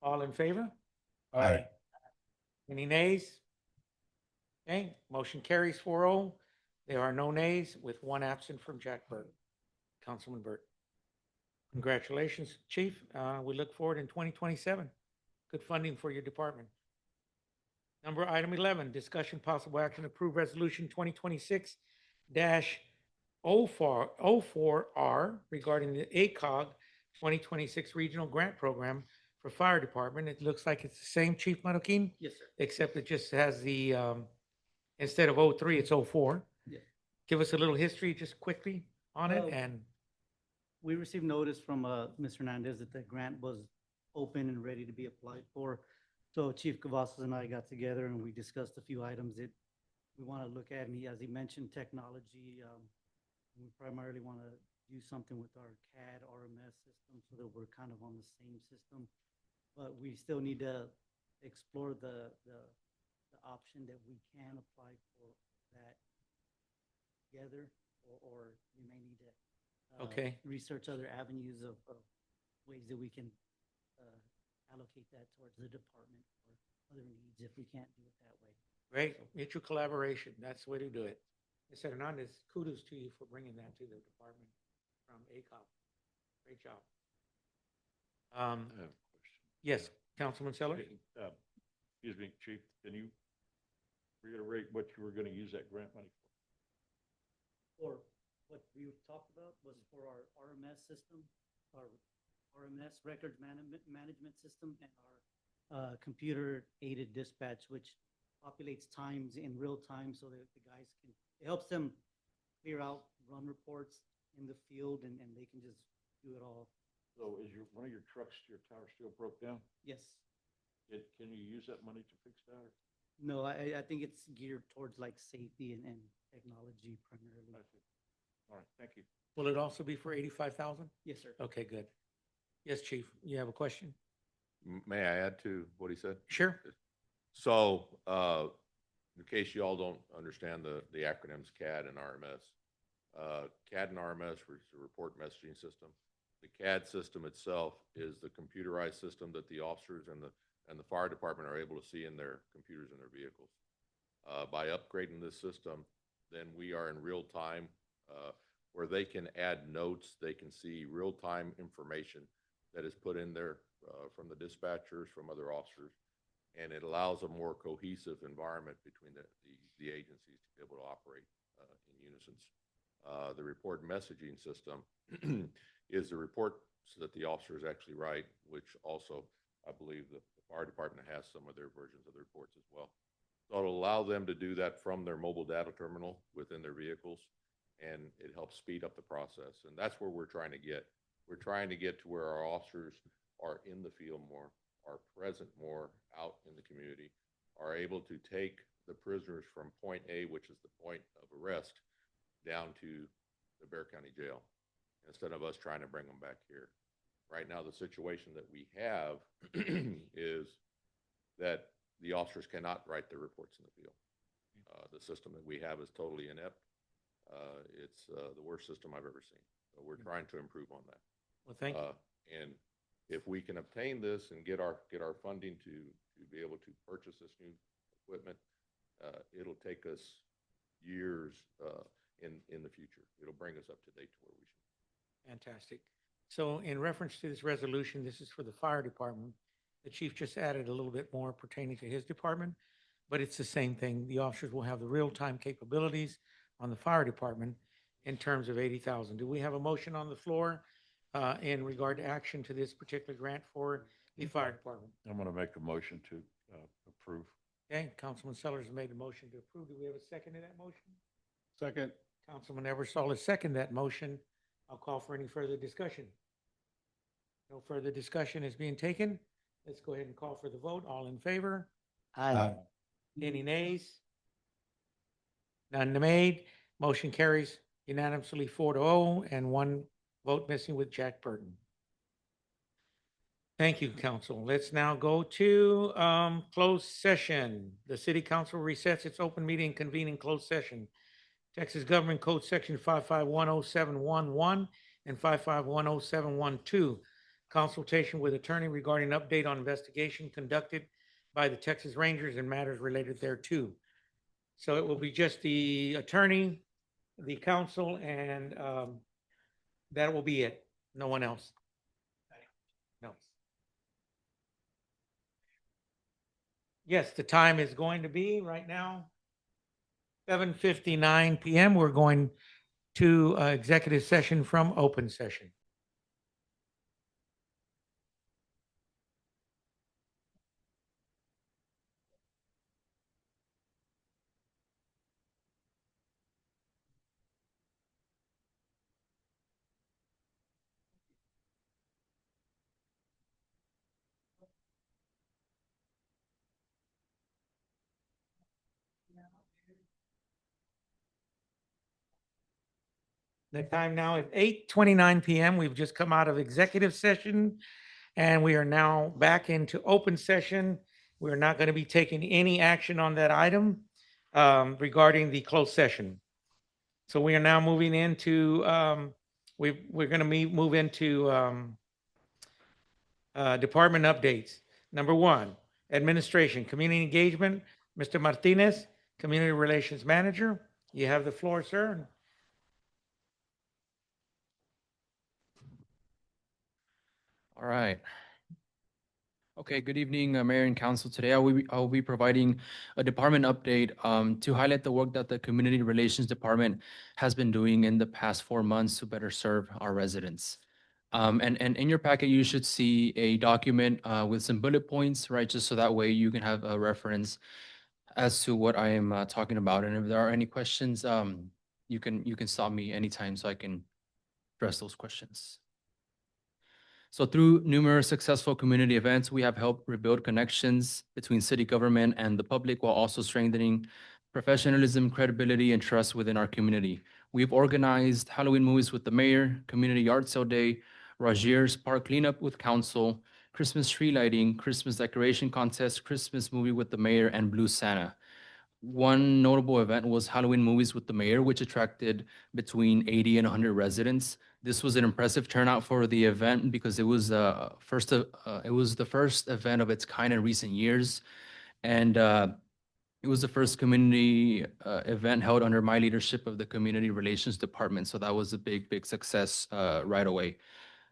All in favor? Aye. Any nays? Okay, motion carries 4-0. There are no nays with one absent from Jack Burt. Councilman Burt. Congratulations, Chief. We look forward in 2027. Good funding for your department. Item 11, discussion possible action approve resolution 2026-04R regarding the ACOG 2026 Regional Grant Program for Fire Department. It looks like it's the same, Chief Marroquin, Yes, sir. except it just has the, instead of 03, it's 04. Yes. Give us a little history just quickly on it and, We received notice from Ms. Hernandez that the grant was open and ready to be applied for. So Chief Cavazos and I got together and we discussed a few items that we want to look at. And as he mentioned, technology, we primarily want to do something with our CAD RMS system so that we're kind of on the same system. But we still need to explore the option that we can apply for that together, or we may need to Okay. research other avenues of ways that we can allocate that towards the department or other needs if we can't do it that way. great, mutual collaboration. That's the way to do it. Mr. Hernandez, kudos to you for bringing that to the department from ACOG. Great job. I have a question. Yes, Councilman Sellers? Excuse me, Chief, can you reiterate what you were going to use that grant money for? Or what we talked about was for our RMS system, our RMS records management system, and our computer aided dispatch, which populates times in real time so that the guys can, it helps them clear out run reports in the field and they can just do it all. So is one of your trucks, your tire still broke down? Yes. Can you use that money to fix that? No, I think it's geared towards like safety and technology primarily. I see. All right, thank you. Will it also be for 85,000? Yes, sir. Okay, good. Yes, Chief, you have a question? May I add to what he said? Sure. So, in case you all don't understand the acronyms CAD and RMS, CAD and RMS is the report messaging system. The CAD system itself is the computerized system that the officers and the fire department are able to see in their computers in their vehicles. By upgrading this system, then we are in real time, where they can add notes, they can see real-time information that is put in there from the dispatchers, from other officers, and it allows a more cohesive environment between the agencies to be able to operate in unison. The report messaging system is the reports that the officers actually write, which also, I believe, the fire department has some of their versions of the reports as well. So it'll allow them to do that from their mobile data terminal within their vehicles, and it helps speed up the process. And that's where we're trying to get. We're trying to get to where our officers are in the field more, are present more out in the community, are able to take the prisoners from point A, which is the point of arrest, down to the Bexar County Jail, instead of us trying to bring them back here. Right now, the situation that we have is that the officers cannot write their reports in the field. The system that we have is totally inept. It's the worst system I've ever seen. So we're trying to improve on that. Well, thank you. And if we can obtain this and get our funding to be able to purchase this new equipment, it'll take us years in the future. It'll bring us up to date to where we should. Fantastic. So in reference to this resolution, this is for the fire department. The chief just added a little bit more pertaining to his department, but it's the same thing. The officers will have the real-time capabilities on the fire department in terms of 80,000. Do we have a motion on the floor in regard to action to this particular grant for the fire department? I'm going to make a motion to approve. Okay, Councilman Sellers made a motion to approve. Do we have a second to that motion? Second. Councilman Eversol has seconded that motion. I'll call for any further discussion. No further discussion is being taken. Let's go ahead and call for the vote. All in favor? Aye. Any nays? None made. Motion carries unanimously 4-0 and 1 vote missing with Jack Burton. Thank you, council. Let's now go to closed session. The city council resets its open meeting and convene in closed session. Texas Government Code Section 5510711 and 5510712. Consultation with attorney regarding update on investigation conducted by the Texas Rangers and matters related thereto. So it will be just the attorney, the council, and that will be it. No one else. No. Yes, the time is going to be right now 7:59 p.m. We're going to executive session from open session. The time now is 8:29 p.m. We've just come out of executive session and we are now back into open session. We're not going to be taking any action on that item regarding the closed session. So we are now moving into, we're going to move into department updates. Number 1, administration, community engagement. Mr. Martinez, community relations manager. You have the floor, sir. All right. Okay, good evening, Mayor and Council. Today, I will be providing a department update to highlight the work that the Community Relations Department has been doing in the past 4 months to better serve our residents. And in your packet, you should see a document with some bullet points, right? Just so that way you can have a reference as to what I am talking about. And if there are any questions, you can stop me anytime so I can address those questions. So through numerous successful community events, we have helped rebuild connections between city government and the public while also strengthening professionalism, credibility, and trust within our community. We've organized Halloween movies with the mayor, community yard sale day, Rogier's park cleanup with council, Christmas tree lighting, Christmas decoration contest, Christmas movie with the mayor, and Blue Santa. One notable event was Halloween movies with the mayor, which attracted between 80 and 100 residents. This was an impressive turnout for the event because it was the first event of its kind in recent years, and it was the first community event held under my leadership of the Community Relations Department. So that was a big success right away.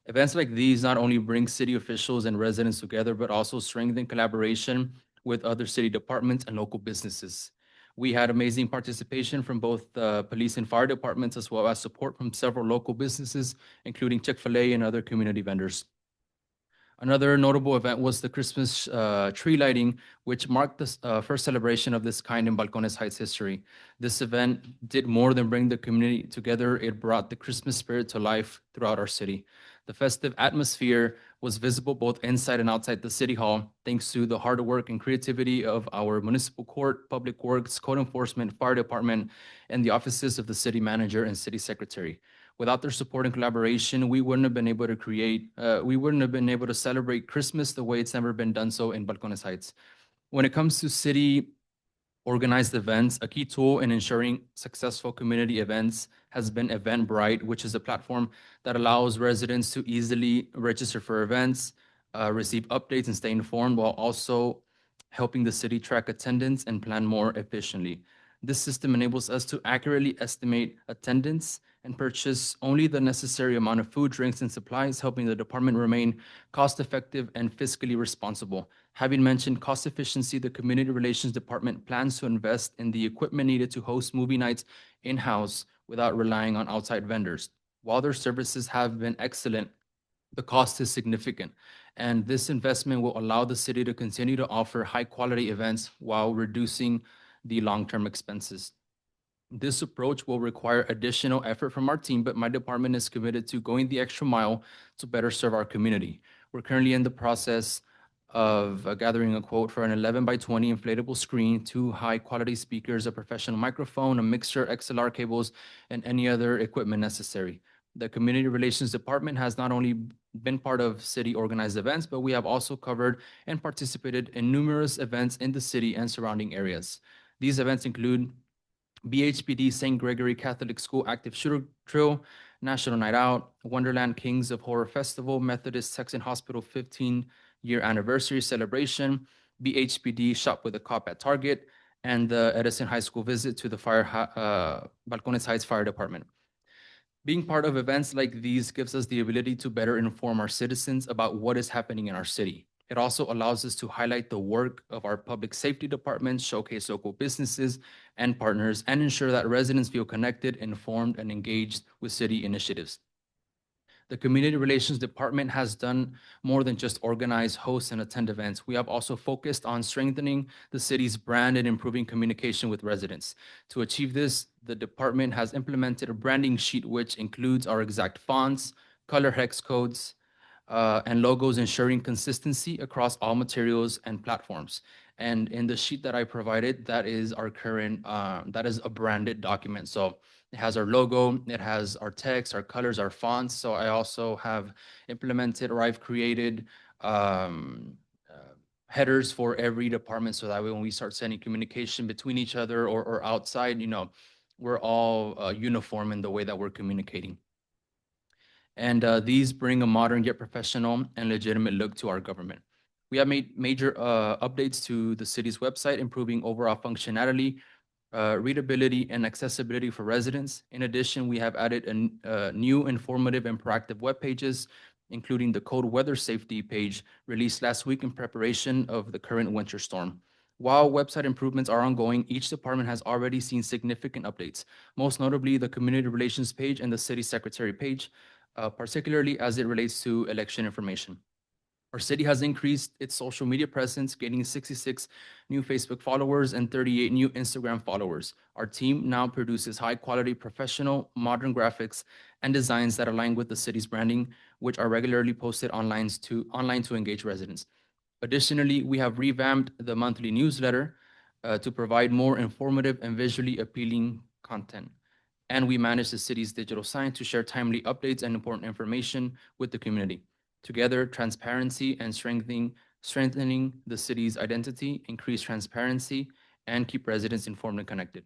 Events like these not only bring city officials and residents together, but also strengthen collaboration with other city departments and local businesses. We had amazing participation from both the police and fire departments, as well as support from several local businesses, including Chick-fil-A and other community vendors. Another notable event was the Christmas tree lighting, which marked the first celebration of this kind in Balcones Heights history. This event did more than bring the community together. It brought the Christmas spirit to life throughout our city. The festive atmosphere was visible both inside and outside the city hall, thanks to the hard work and creativity of our municipal court, public works, code enforcement, fire department, and the offices of the city manager and city secretary. Without their support and collaboration, we wouldn't have been able to celebrate Christmas the way it's never been done so in Balcones Heights. When it comes to city organized events. A key tool in ensuring successful community events has been Eventbrite, which is a platform that allows residents to easily register for events, receive updates, and stay informed, while also helping the city track attendance and plan more efficiently. This system enables us to accurately estimate attendance and purchase only the necessary amount of food, drinks, and supplies, helping the department remain cost-effective and fiscally responsible. Having mentioned cost efficiency, the Community Relations Department plans to invest in the equipment needed to host movie nights in-house without relying on outside vendors. While their services have been excellent, the cost is significant, and this investment will allow the city to continue to offer high-quality events while reducing the long-term expenses. This approach will require additional effort from our team, but my department is committed to going the extra mile to better serve our community. We're currently in the process of gathering a quote for an 11 by 20 inflatable screen, 2 high-quality speakers, a professional microphone, a mixer, XLR cables, and any other equipment necessary. The Community Relations Department has not only been part of city organized events, but we have also covered and participated in numerous events in the city and surrounding areas. These events include BHPD St. Gregory Catholic School Active Shooter Drill, National Night Out, Wonderland Kings of Horror Festival, Methodist Texan Hospital 15-year anniversary celebration, BHPD Shop with a Cop at Target, and the Edison High School visit to the Balcones Heights Fire Department. Being part of events like these gives us the ability to better inform our citizens about what is happening in our city. It also allows us to highlight the work of our public safety departments, showcase local businesses and partners, and ensure that residents feel connected, informed, and engaged with city initiatives. The Community Relations Department has done more than just organize, host, and attend events. We have also focused on strengthening the city's brand and improving communication with residents. To achieve this, the department has implemented a branding sheet which includes our exact fonts, color hex codes, and logos, ensuring consistency across all materials and platforms. And in the sheet that I provided, that is our current, that is a branded document. So it has our logo, it has our text, our colors, our fonts. So I also have implemented, or I've created headers for every department, so that way when we start sending communication between each other or outside, you know, we're all uniform in the way that we're communicating. And these bring a modern yet professional and legitimate look to our government. We have made major updates to the city's website, improving overall functionality, readability, and accessibility for residents. In addition, we have added new informative and proactive web pages, including the cold weather safety page released last week in preparation of the current winter storm. While website improvements are ongoing, each department has already seen significant updates, most notably the community relations page and the city secretary page, particularly as it relates to election information. Our city has increased its social media presence, gaining 66 new Facebook followers and 38 new Instagram followers. Our team now produces high-quality, professional, modern graphics and designs that align with the city's branding, which are regularly posted online to engage residents. Additionally, we have revamped the monthly newsletter to provide more informative and visually appealing content. And we manage the city's digital sign to share timely updates and important information with the community. Together, transparency and strengthening the city's identity, increase transparency, and keep residents informed and connected.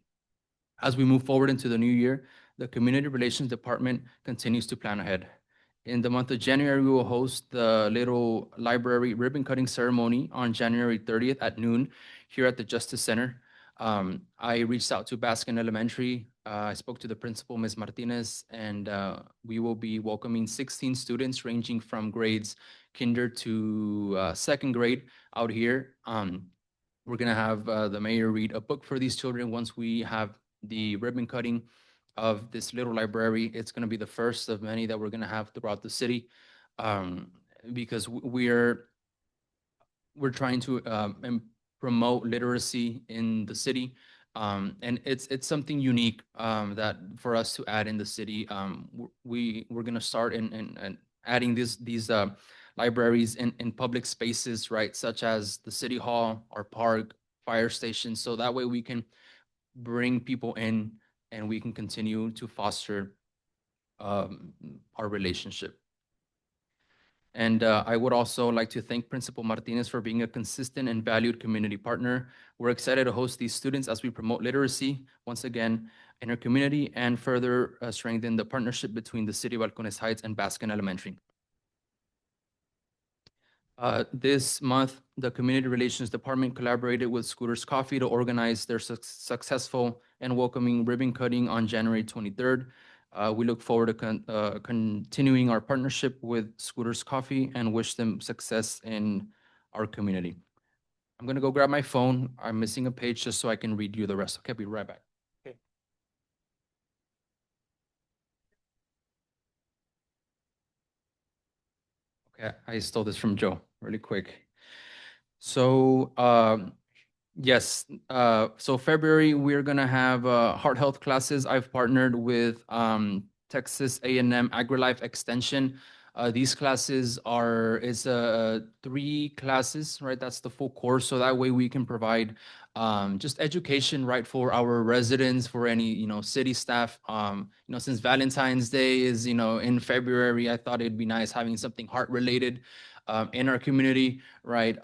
As we move forward into the new year, the Community Relations Department continues to plan ahead. In the month of January, we will host the Little Library ribbon cutting ceremony on January 30th at noon here at the Justice Center. I reached out to Baskin Elementary. I spoke to the principal, Ms. Martinez, and we will be welcoming 16 students ranging from grades kinder to second grade out here. We're gonna have the mayor read a book for these children once we have the ribbon cutting of this little library. It's gonna be the first of many that we're gonna have throughout the city, because we're trying to promote literacy in the city. And it's something unique that for us to add in the city. We're gonna start in adding these libraries in public spaces, right, such as the city hall, our park, fire station, so that way we can bring people in and we can continue to foster our relationship. And I would also like to thank Principal Martinez for being a consistent and valued community partner. We're excited to host these students as we promote literacy once again in our community and further strengthen the partnership between the City of Balcones Heights and Baskin Elementary. This month, the Community Relations Department collaborated with Scooters Coffee to organize their successful and welcoming ribbon cutting on January 23rd. We look forward to continuing our partnership with Scooters Coffee and wish them success in our community. I'm gonna go grab my phone. I'm missing a page just so I can read you the rest. Okay, I'll be right back. Okay, I stole this from Joe really quick. So, yes, so February, we're gonna have heart health classes. I've partnered with Texas A&M AgriLife Extension. These classes is 3 classes, right? That's the full course. So that way we can provide just education, right, for our residents, for any, city staff. Since Valentine's Day is, in February, I thought it'd be nice having something heart related in our community, right?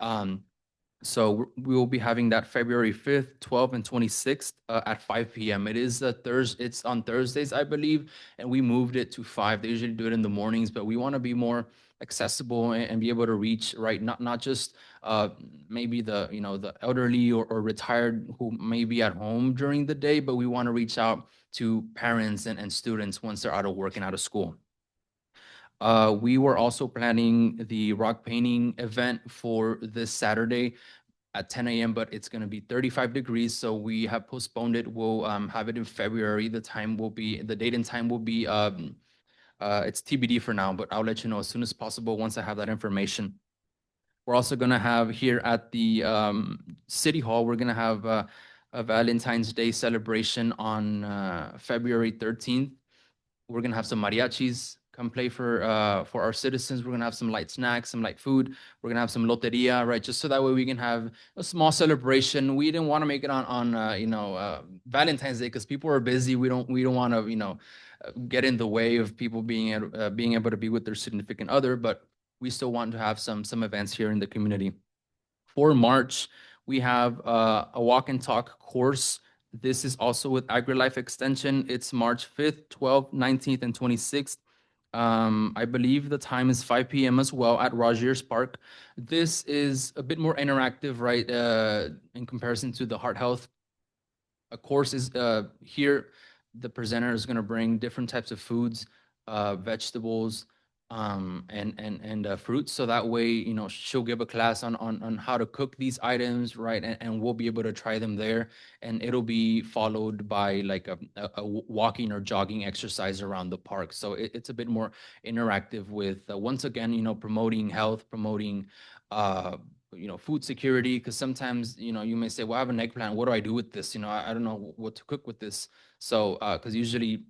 So we will be having that February 5th, 12th, and 26th at 5 p.m. It is it's on Thursdays, I believe, and we moved it to 5. They usually do it in the mornings, but we want to be more accessible and be able to reach, right, not just maybe the elderly or retired who may be at home during the day, but we want to reach out to parents and students once they're out of work and out of school. We were also planning the rock painting event for this Saturday at 10 a.m., but it's going to be 35 degrees, so we have postponed it. We'll have it in February. The date and time will be, it's TBD for now, but I'll let you know as soon as possible once I have that information. We're also going to have here at the City Hall, we're going to have a Valentine's Day celebration on February 13th. We're going to have some mariachis come play for our citizens. We're gonna have some light snacks, some light food. We're gonna have some loteria, right? Just so that way we can have a small celebration. We didn't want to make it on Valentine's Day because people are busy. We don't want to get in the way of people being able to be with their significant other. But we still want to have some events here in the community. For March, we have a walk and talk course. This is also with AgriLife Extension. It's March 5th, 12th, 19th, and 26th. I believe the time is 5 p.m. as well at Rogers Park. This is a bit more interactive, right, in comparison to the heart health. A course is here. The presenter is going to bring different types of foods, vegetables, and fruits. So that way, she'll give a class on how to cook these items, right? And we'll be able to try them there. And it'll be followed by like a walking or jogging exercise around the park. So it's a bit more interactive with, once again, promoting health, promoting, food security. Because sometimes, you may say, well, I have an eggplant. What do I do with this? I don't know what to cook with this. So, because usually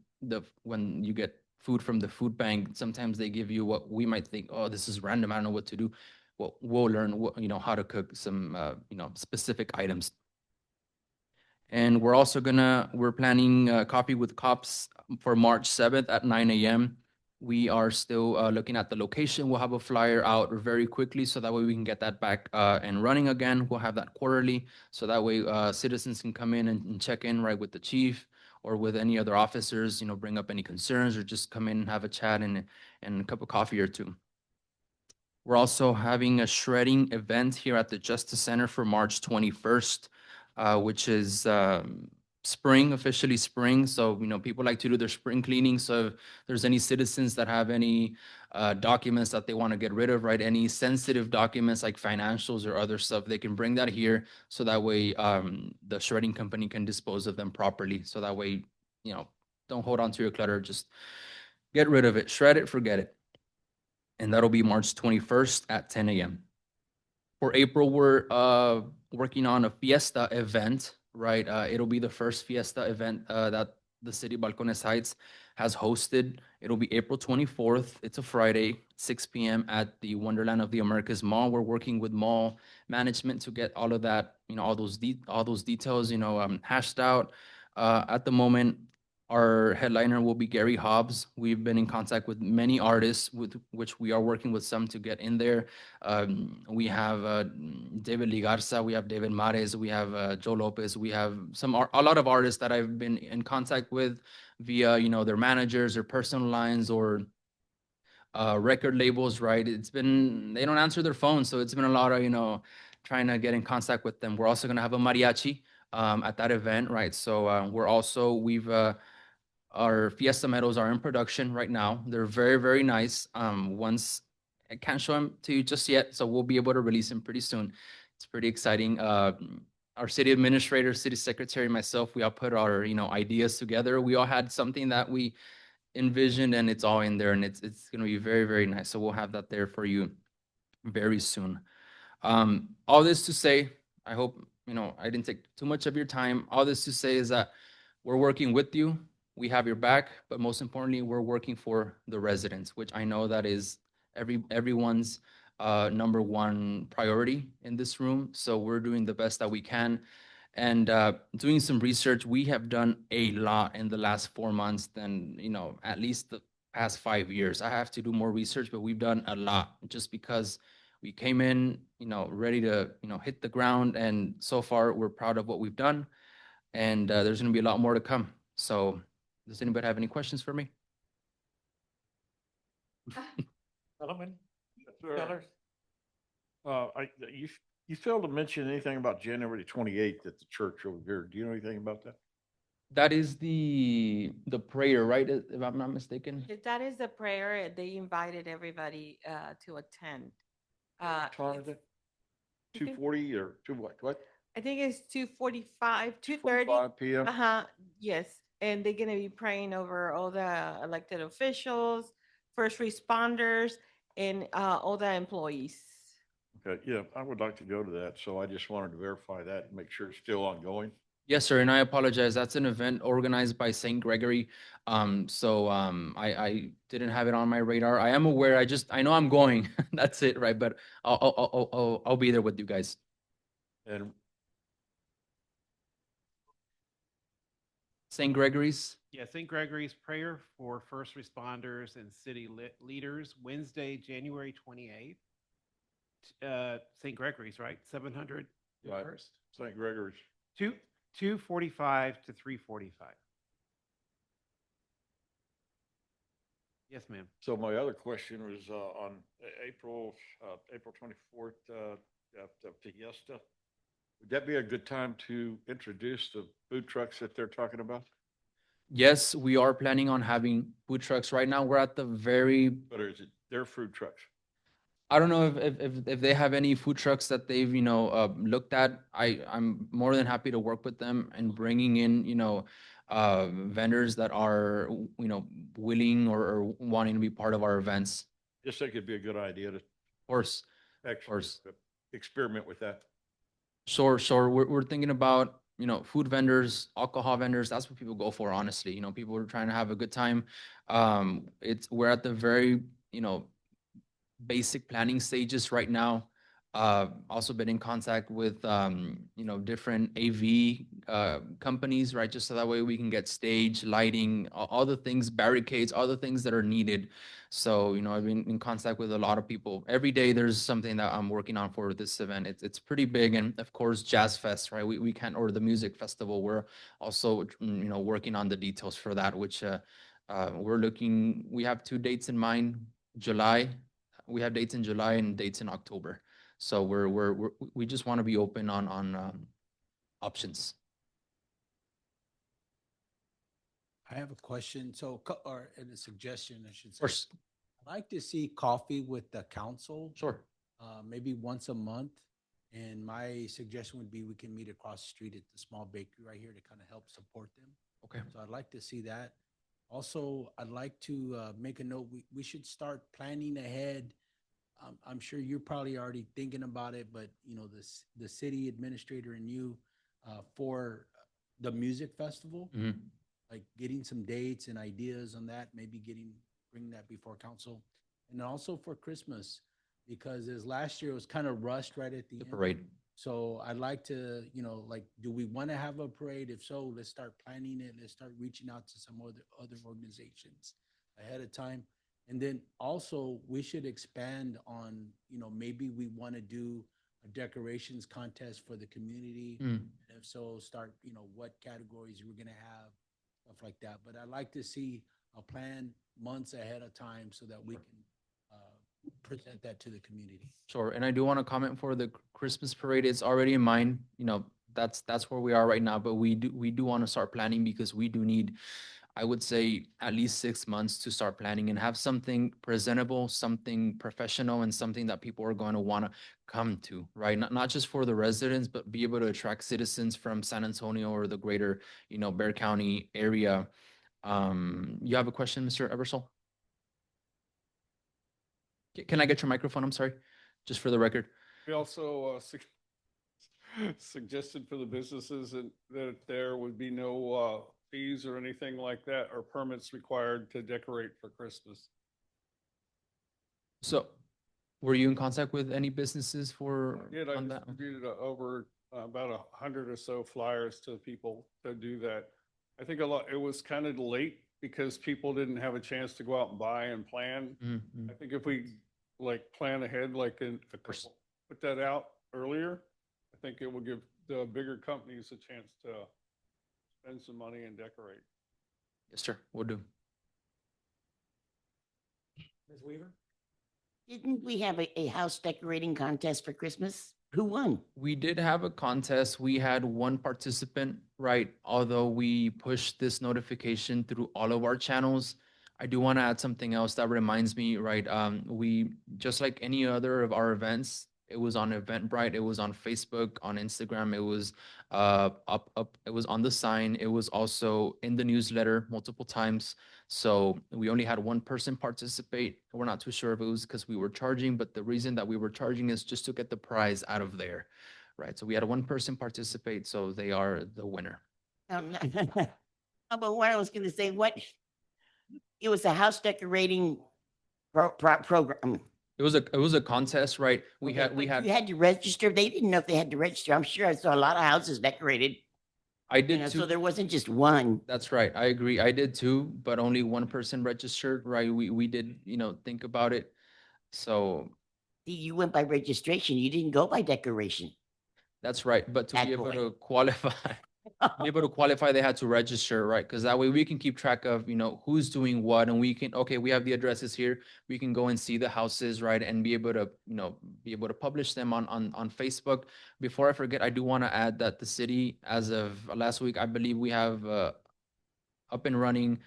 when you get food from the food bank, sometimes they give you what we might think, oh, this is random, I don't know what to do. Well, we'll learn how to cook some specific items. And we're planning Coffee with Cops for March 7th at 9 a.m. We are still looking at the location. We'll have a flyer out very quickly so that way we can get that back and running again. We'll have that quarterly so that way citizens can come in and check in right with the chief or with any other officers, bring up any concerns or just come in and have a chat and a cup of coffee or two. We're also having a shredding event here at the Justice Center for March 21st, which is officially spring. So, people like to do their spring cleaning. So if there's any citizens that have any documents that they want to get rid of, right? Any sensitive documents like financials or other stuff, they can bring that here. So that way the shredding company can dispose of them properly. So that way, don't hold on to your clutter, just get rid of it, shred it, forget it. And that'll be March 21st at 10 a.m. For April, we're working on a fiesta event, right? It'll be the first fiesta event that the City of Balcones Heights has hosted. It'll be April 24th. It's a Friday, 6 p.m. at the Wonderland of the Americas Mall. We're working with mall management to get all of that, all those details, hashed out. At the moment, Our headliner will be Gary Hobbs. We've been in contact with many artists with which we are working with some to get in there. We have David Ligarza, we have David Mares, we have Joe Lopez, we have a lot of artists that I've been in contact with via, their managers or personal lines or record labels, right? They don't answer their phones, so it's been a lot of, trying to get in contact with them. We're also gonna have a mariachi at that event, right? So our Fiesta Meadows are in production right now. They're very, very nice. Once I can't show them to you just yet, so we'll be able to release them pretty soon. It's pretty exciting. Our city administrator, city secretary, myself, we all put our, ideas together. We all had something that we envisioned, and it's all in there, and it's going to be very, very nice. So we'll have that there for you very soon. All this to say, I hope, I didn't take too much of your time. All this to say is that we're working with you. We have your back, but most importantly, we're working for the residents, which I know that is everyone's number one priority in this room. So we're doing the best that we can. And doing some research, we have done a lot in the last 4 months than, at least the past 5 years. I have to do more research, but we've done a lot just because we came in, ready to, hit the ground. And so far, we're proud of what we've done. And there's going to be a lot more to come. So does anybody have any questions for me? Gentlemen, Sir. Sellers? You failed to mention anything about January 28th at the church over here. Do you know anything about that? That is the prayer, right? If I'm not mistaken. That is the prayer. They invited everybody to attend. Time is it? 2:40 or two what? I think it's 2:45, 2:30. 5 p.m. Yes. And they're gonna be praying over all the elected officials, first responders, and all the employees. Okay, yeah, I would like to go to that. So I just wanted to verify that and make sure it's still ongoing. Yes, sir. And I apologize. That's an event organized by St. Gregory. I didn't have it on my radar. I am aware. I know I'm going. That's it, right? But I'll be there with you guys. And St. Gregory's. Yeah, St. Gregory's prayer for first responders and city leaders, Wednesday, January 28th. St. Gregory's, right? 700 Right. first. St. Gregory's. 2:45 to 3:45. Yes, ma'am. So my other question was on April 24th, the Fiesta. Would that be a good time to introduce the food trucks that they're talking about? Yes, we are planning on having food trucks. Right now, we're at the very. But is it their food trucks? I don't know if they have any food trucks that they've looked at. I'm more than happy to work with them and bringing in vendors that are willing or wanting to be part of our events. Just think it'd be a good idea to Of course, actually experiment with that. sure. We're thinking about food vendors, alcohol vendors. That's what people go for, honestly. People are trying to have a good time. We're at the very basic planning stages right now. Also been in contact with different AV companies, right? Just so that way we can get stage lighting, all the things, barricades, all the things that are needed. So I've been in contact with a lot of people. Every day there's something that I'm working on for this event. It's pretty big, and of course Jazz Fest, right? We can't, or the music festival. We're also working on the details for that, which we have 2 dates in mind. We have dates in July and dates in October. So we just want to be open on options. I have a question. So, or a suggestion, I should Of say. course, I'd like to see coffee with the council, sure. maybe once a month. And my suggestion would be we can meet across the street at the small bakery right here to kind of help support them. Okay. So I'd like to see that. Also, I'd like to make a note. We should start planning ahead. I'm sure you're probably already thinking about it, but the city administrator and you for the music festival, Mhm. like getting some dates and ideas on that, maybe bring that before council, and also for Christmas, because as last year it was kind of rushed right at the end. The parade. So I'd like to, like, do we want to have a parade? If so, let's start planning it. Let's start reaching out to some other organizations ahead of time. And then also we should expand on, maybe we want to do a decorations contest for the community. Mm. And if so, start, what categories we're gonna have, stuff like that. But I'd like to see a plan months ahead of time so that we can present that to the community. Sure. And I do want to comment for the Christmas parade. It's already in mind. That's where we are right now. But we do want to start planning because we do need, I would say, at least 6 months to start planning and have something presentable, something professional, and something that people are going to want to come to, right? Not just for the residents, but be able to attract citizens from San Antonio or the greater, Bexar County area. You have a question, Mr. Eversole? Can I get your microphone? I'm sorry, just for the record. We also suggested for the businesses that there would be no fees or anything like that, or permits required to decorate for Christmas. So were you in contact with any businesses for I on that? distributed over about 100 or so flyers to people to do that. I think it was kind of late because people didn't have a chance to go out and buy and plan. Mhm. I think if we plan ahead, put that out earlier, I think it will give the bigger companies a chance to spend some money and decorate. Yes, sir, will do. Ms. Weaver? Didn't we have a house decorating contest for Christmas? Who won? We did have a contest. We had one participant, right? Although we pushed this notification through all of our channels, I do want to add something else that reminds me, right? We, just like any other of our events, it was on Eventbrite, it was on Facebook, on Instagram, it was it was on the sign, it was also in the newsletter multiple times. So we only had one person participate. We're not too sure if it was because we were charging, but the reason that we were charging is just to get the prize out of there, right? So we had one person participate, so they are the winner. But what I was going to say, it was a house decorating program. It was a contest, right? We Okay, had but you had to register. They didn't know if they had to register. I'm sure I saw a lot of houses decorated. I did So too. there wasn't just one. That's right. I agree. I did too, but only one person registered, right? We did, think about it. So You went by registration. You didn't go by decoration. that's right. But to Bad be able boy. to qualify, they had to register, right? Because that way we can keep track of, who's doing what, and okay, we have the addresses here. We can go and see the houses, right? And be able to publish them on Facebook. Before I forget, I do want to add that the city, as of last week, I believe we have up and running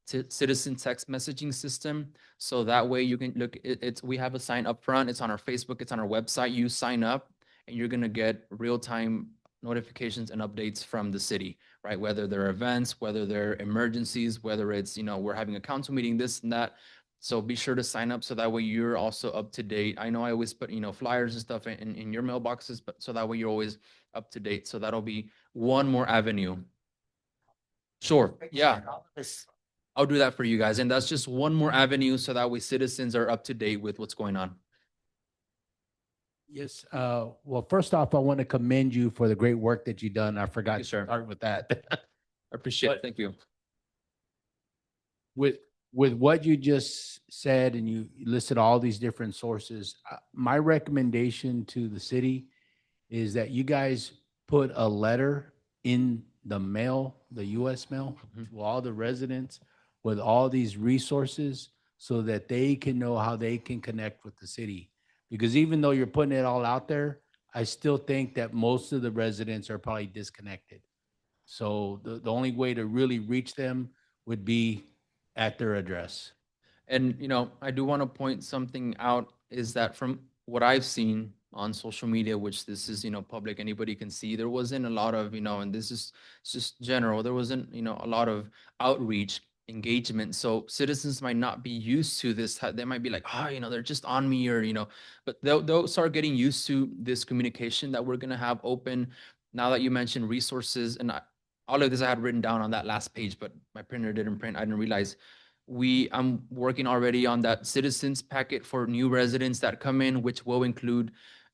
citizen text messaging system. So that way you can look, we have a sign up front. It's on our Facebook, it's on our website. You sign up and you're going to get real-time notifications and updates from the city, right? Whether they're events, whether they're emergencies, whether it's, we're having a council meeting, this and that. So be sure to sign up so that way you're also up to date. I know I always put, flyers and stuff in your mailboxes, but so that way you're always up to date. So that'll be one more avenue. Sure. Yeah. I'll do that for you guys. And that's just one more avenue so that way citizens are up to date with what's going on. Yes, well, first off, I want to commend you for the great work that you've done. I forgot to sir. start with that. I appreciate it. But- Thank you. With what you just said, and you listed all these different sources, my recommendation to the city is that you guys put a letter in the mail, the US mail, to all the residents with all these resources so that they can know how they can connect with the city. Because even though you're putting it all out there, I still think that most of the residents are probably disconnected. So the only way to really reach them would be at their address. And, I do want to point something out is that from what I've seen on social media, which this is, public, anybody can see, there wasn't a lot of, and this is just general, there wasn't, a lot of outreach engagement. So citizens might not be used to this. They might be like, they're just on me, or, but they'll start getting used to this communication that we're going to have open. Now that you mentioned resources, and all of this I had written down on that last page, but my printer didn't print. I didn't realize I'm working already on that citizens packet for new residents that come in, which will include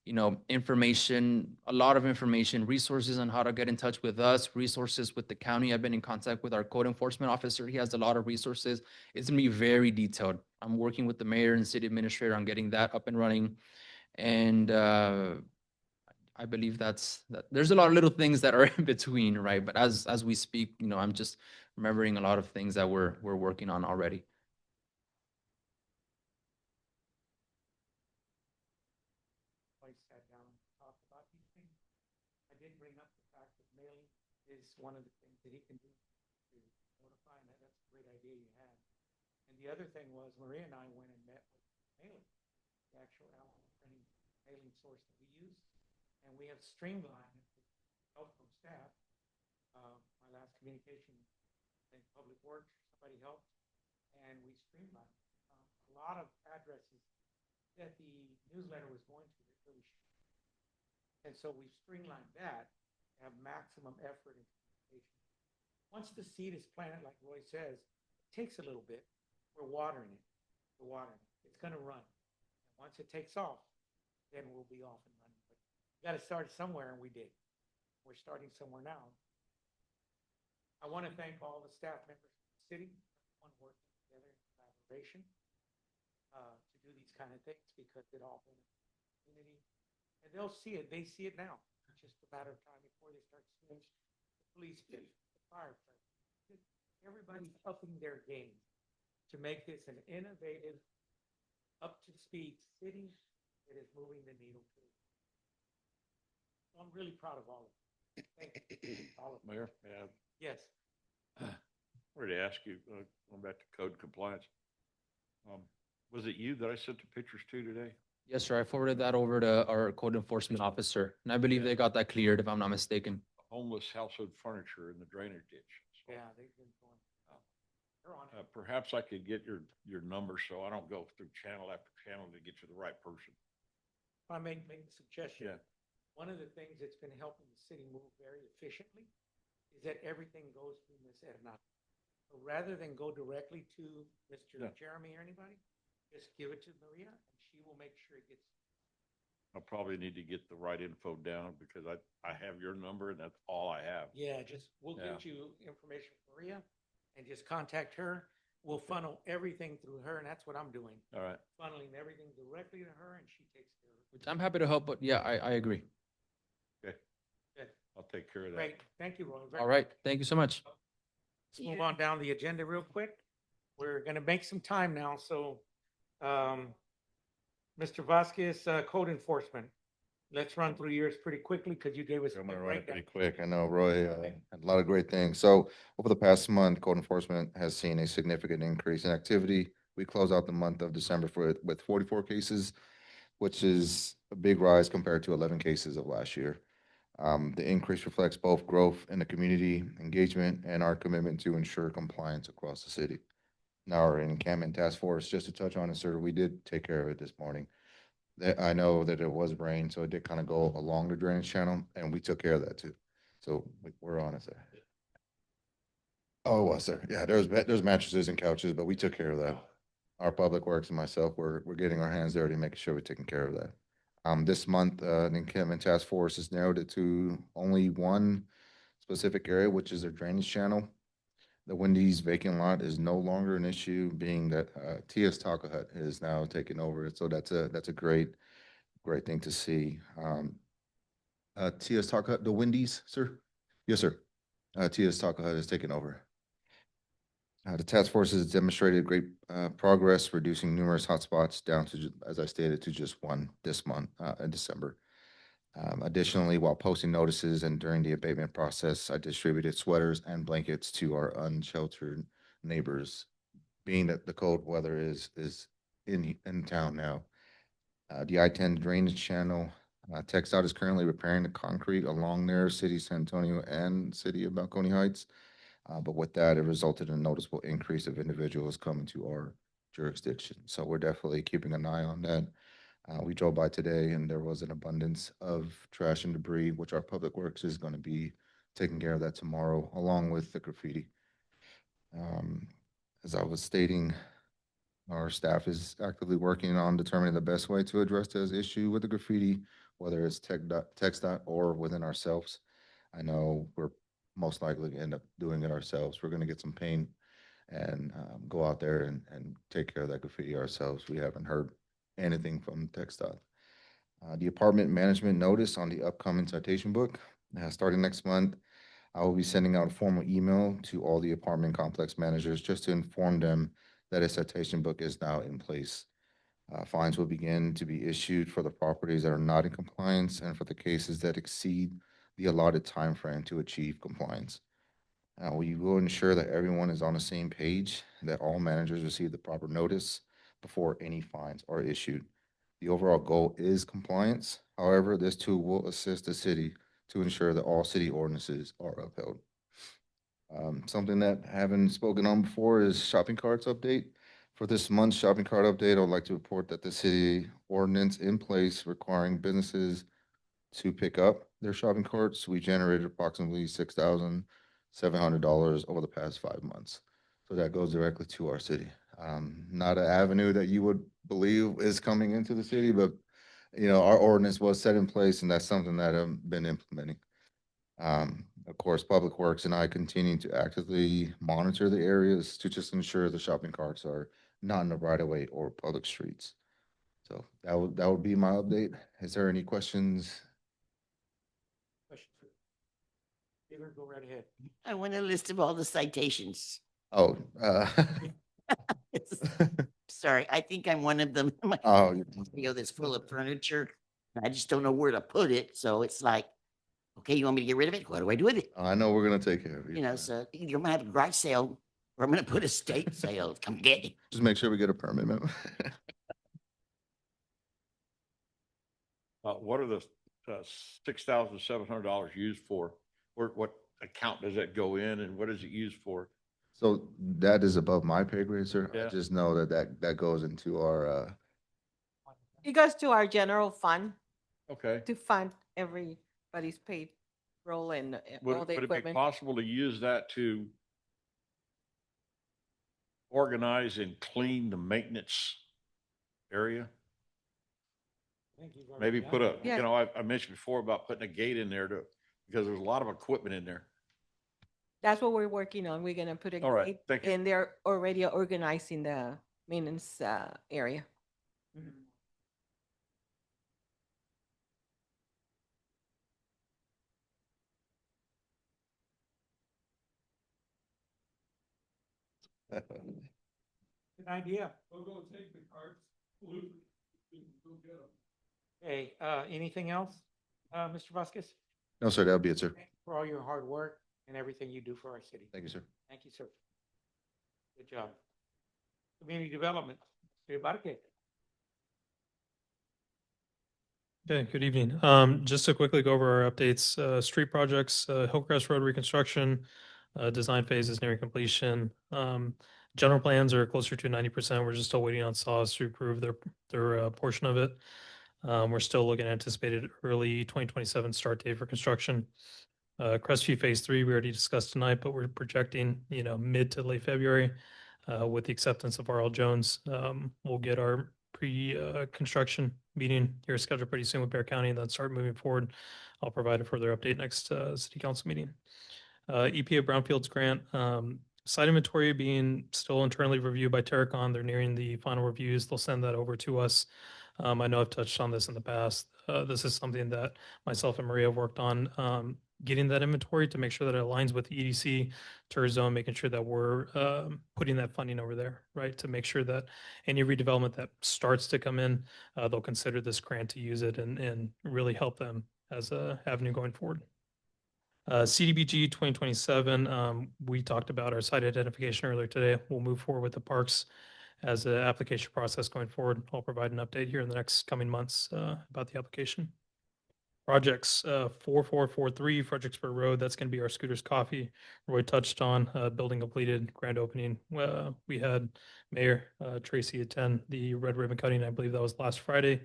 information, a lot of information, resources on how to get in touch with us, resources with the county. I've been in contact with our code enforcement officer. He has a lot of resources. It's gonna be very detailed. I'm working with the mayor and city administrator on getting that up and running. And I believe that there's a lot of little things that are in between, right? But as we speak, I'm just remembering a lot of things that we're working on already. I sat down and talked about these things. I did bring up the fact that mailing is one of the things that he can do to notify, and that's a great idea you had. And the other thing was Maria and I went and met with mailing, the actual alcohol printing mailing source that we use. And we have streamlined it with help from staff. My last communication, I think Public Works, somebody helped, and we streamlined a lot of addresses that the newsletter was going to. That really should. And so we streamlined that to have maximum effort in communication. Once the seed is planted, like Roy says, it takes a little bit. We're watering it. We're watering it. It's going to run. And once it takes off, then we'll be off and running. But we got to start somewhere, and we did. We're starting somewhere now. I want to thank all the staff members of the city, everyone working together in collaboration to do these kind of things, because it all benefits the community. And they'll see it. They see it now. It's just a matter of time before they start seeing the police, the fire department. Everybody's upping their game to make this an innovative, up-to-speed city that is moving the needle too. So I'm really proud of all of you. Thank you. All of you. Mayor, may I Yes. wanted to ask you, going back to code compliance. Was it you that I sent the pictures to today? Yes, sir. I forwarded that over to our code enforcement officer, and I believe they got that cleared, if I'm not mistaken. Homeless household furniture in the drainage ditch. So, Yeah, they've been going. They're on it. perhaps I could get your number so I don't go through channel after channel to get to the right person. If I make a suggestion. Yeah. One of the things that's been helping the city move very efficiently is that everything goes through Ms. Hernandez. So rather than go directly to Mr. Yeah. Jeremy or anybody, just give it to Maria, and she will make sure it gets. I probably need to get the right info down because I have your number and that's all I have. Yeah, we'll Yeah. get you information from Maria, and just contact her. We'll funnel everything through her, and that's what I'm doing. All right. Funneling everything directly to her, and she takes care of it. Which I'm happy to help, but yeah, I agree. Okay. Good. I'll take care of that. Great. Thank you, Roy. Very All right. Thank you so much. Let's move on down the agenda real quick. We're going to make some time now. So, Mr. Vasquez, code enforcement. Let's run through yours pretty quickly because you gave us. I'm a gonna quick run it pretty breakdown. quick. I know Roy had a lot of great things. So over the past month, code enforcement has seen a significant increase in activity. We close out the month of December with 44 cases, which is a big rise compared to 11 cases of last year. The increase reflects both growth in the community engagement and our commitment to ensure compliance across the city. Now, our encampment task force, just to touch on it, sir, we did take care of it this morning. I know that it was rain, so it did kind of go along the drainage channel, and we took care of that too. So we're on it, sir. Oh, it was, sir. Yeah, there's mattresses and couches, but we took care of that. Our public works and myself, we're getting our hands dirty, making sure we're taking care of that. This month, the encampment task force has narrowed it to only one specific area, which is their drainage channel. The Wendy's vacant lot is no longer an issue, being that TS Taco Hut is now taking over it. So that's a great thing to see. TS Taco Hut, the Wendy's, sir? Yes, sir. TS Taco Hut is taking over. The task force has demonstrated great progress, reducing numerous hotspots down to, as I stated, to just one this month in December. Additionally, while posting notices and during the abatement process, I distributed sweaters and blankets to our unsheltered neighbors, being that the cold weather is in town now. The I-10 drainage channel, TxDOT is currently repairing the concrete along there, City of San Antonio and City of Balcony Heights. But with that, it resulted in a noticeable increase of individuals coming to our jurisdiction. So we're definitely keeping an eye on that. We drove by today and there was an abundance of trash and debris, which our public works is going to be taking care of that tomorrow, along with the graffiti. As I was stating, Our staff is actively working on determining the best way to address this issue with the graffiti, whether it's TxDOT or within ourselves. I know we're most likely to end up doing it ourselves. We're gonna get some paint and go out there and take care of that graffiti ourselves. We haven't heard anything from TxDOT. The apartment management notice on the upcoming citation book, starting next month, I will be sending out a formal email to all the apartment complex managers just to inform them that a citation book is now in place. Fines will begin to be issued for the properties that are not in compliance and for the cases that exceed the allotted time frame to achieve compliance. We will ensure that everyone is on the same page, that all managers receive the proper notice before any fines are issued. The overall goal is compliance. However, this tool will assist the city to ensure that all city ordinances are upheld. Something that I haven't spoken on before is shopping carts update. For this month's shopping cart update, I would like to report that the city ordinance in place requiring businesses to pick up their shopping carts, we generated approximately $6,700 over the past 5 months. So that goes directly to our city. Not an avenue that you would believe is coming into the city, but our ordinance was set in place, and that's something that I've been implementing. Of course, Public Works and I continue to actively monitor the areas to just ensure the shopping carts are not in the right of way or public streets. So that would be my update. Is there any questions? Taylor, go right ahead. I want a list of all the citations. Oh, Sorry, I think I'm one of them. My oh, studio that's full of furniture. I just don't know where to put it. So it's like, okay, you want me to get rid of it? What do I do with it? I know we're gonna take care of you. You know, so either I'm gonna have a garage sale or I'm gonna put a state sale. Come get it. Just make sure we get a permit, man. What are the $6,700 used for? What account does that go in and what is it used for? So that is above my pay grade, sir. I Yeah. just know that goes into our, It goes to our general fund Okay. to fund everybody's paid role and Would all the would it be equipment. possible to use that to organize and clean the maintenance area? Maybe put a, Yeah. I mentioned before about putting a gate in there because there's a lot of equipment in there. That's what we're working on. We're gonna put a All right, gate, thank you. and they're already organizing the maintenance area. Good idea. We'll go take the carts, go get them. Hey, anything else, Mr. Vasquez? no, sir, that'll be it, sir. Thank you for all your hard work and everything you do for our city. Thank you, sir. Thank you, sir. Good job. Community development, Mr. Barque. Okay, good evening. Just to quickly go over our updates, street projects, Hillcrest Road reconstruction, design phase is nearing completion. General plans are closer to 90%. We're just still waiting on SAWS to approve their portion of it. We're still looking at anticipated early 2027 start date for construction. Crestview Phase 3, we already discussed tonight, but we're projecting, mid to late February, with the acceptance of R.L. Jones. We'll get our construction meeting here scheduled pretty soon with Bear County and then start moving forward. I'll provide a further update next city council meeting. EPA Brownfields grant, site inventory being still internally reviewed by Terracon. They're nearing the final reviews. They'll send that over to us. I know I've touched on this in the past. This is something that myself and Maria have worked on, getting that inventory to make sure that it aligns with the EDC, TER zone, making sure that we're putting that funding over there, right? To make sure that any redevelopment that starts to come in, they'll consider this grant to use it and really help them as a avenue going forward. CDBG 2027, we talked about our site identification earlier today. We'll move forward with the parks as an application process going forward. I'll provide an update here in the next coming months about the application. Projects 4443 Fredericksburg Road, that's going to be our Scooters Coffee. Roy touched on building completed, grand opening. We had Mayor Tracy attend the red ribbon cutting. I believe that was last Friday.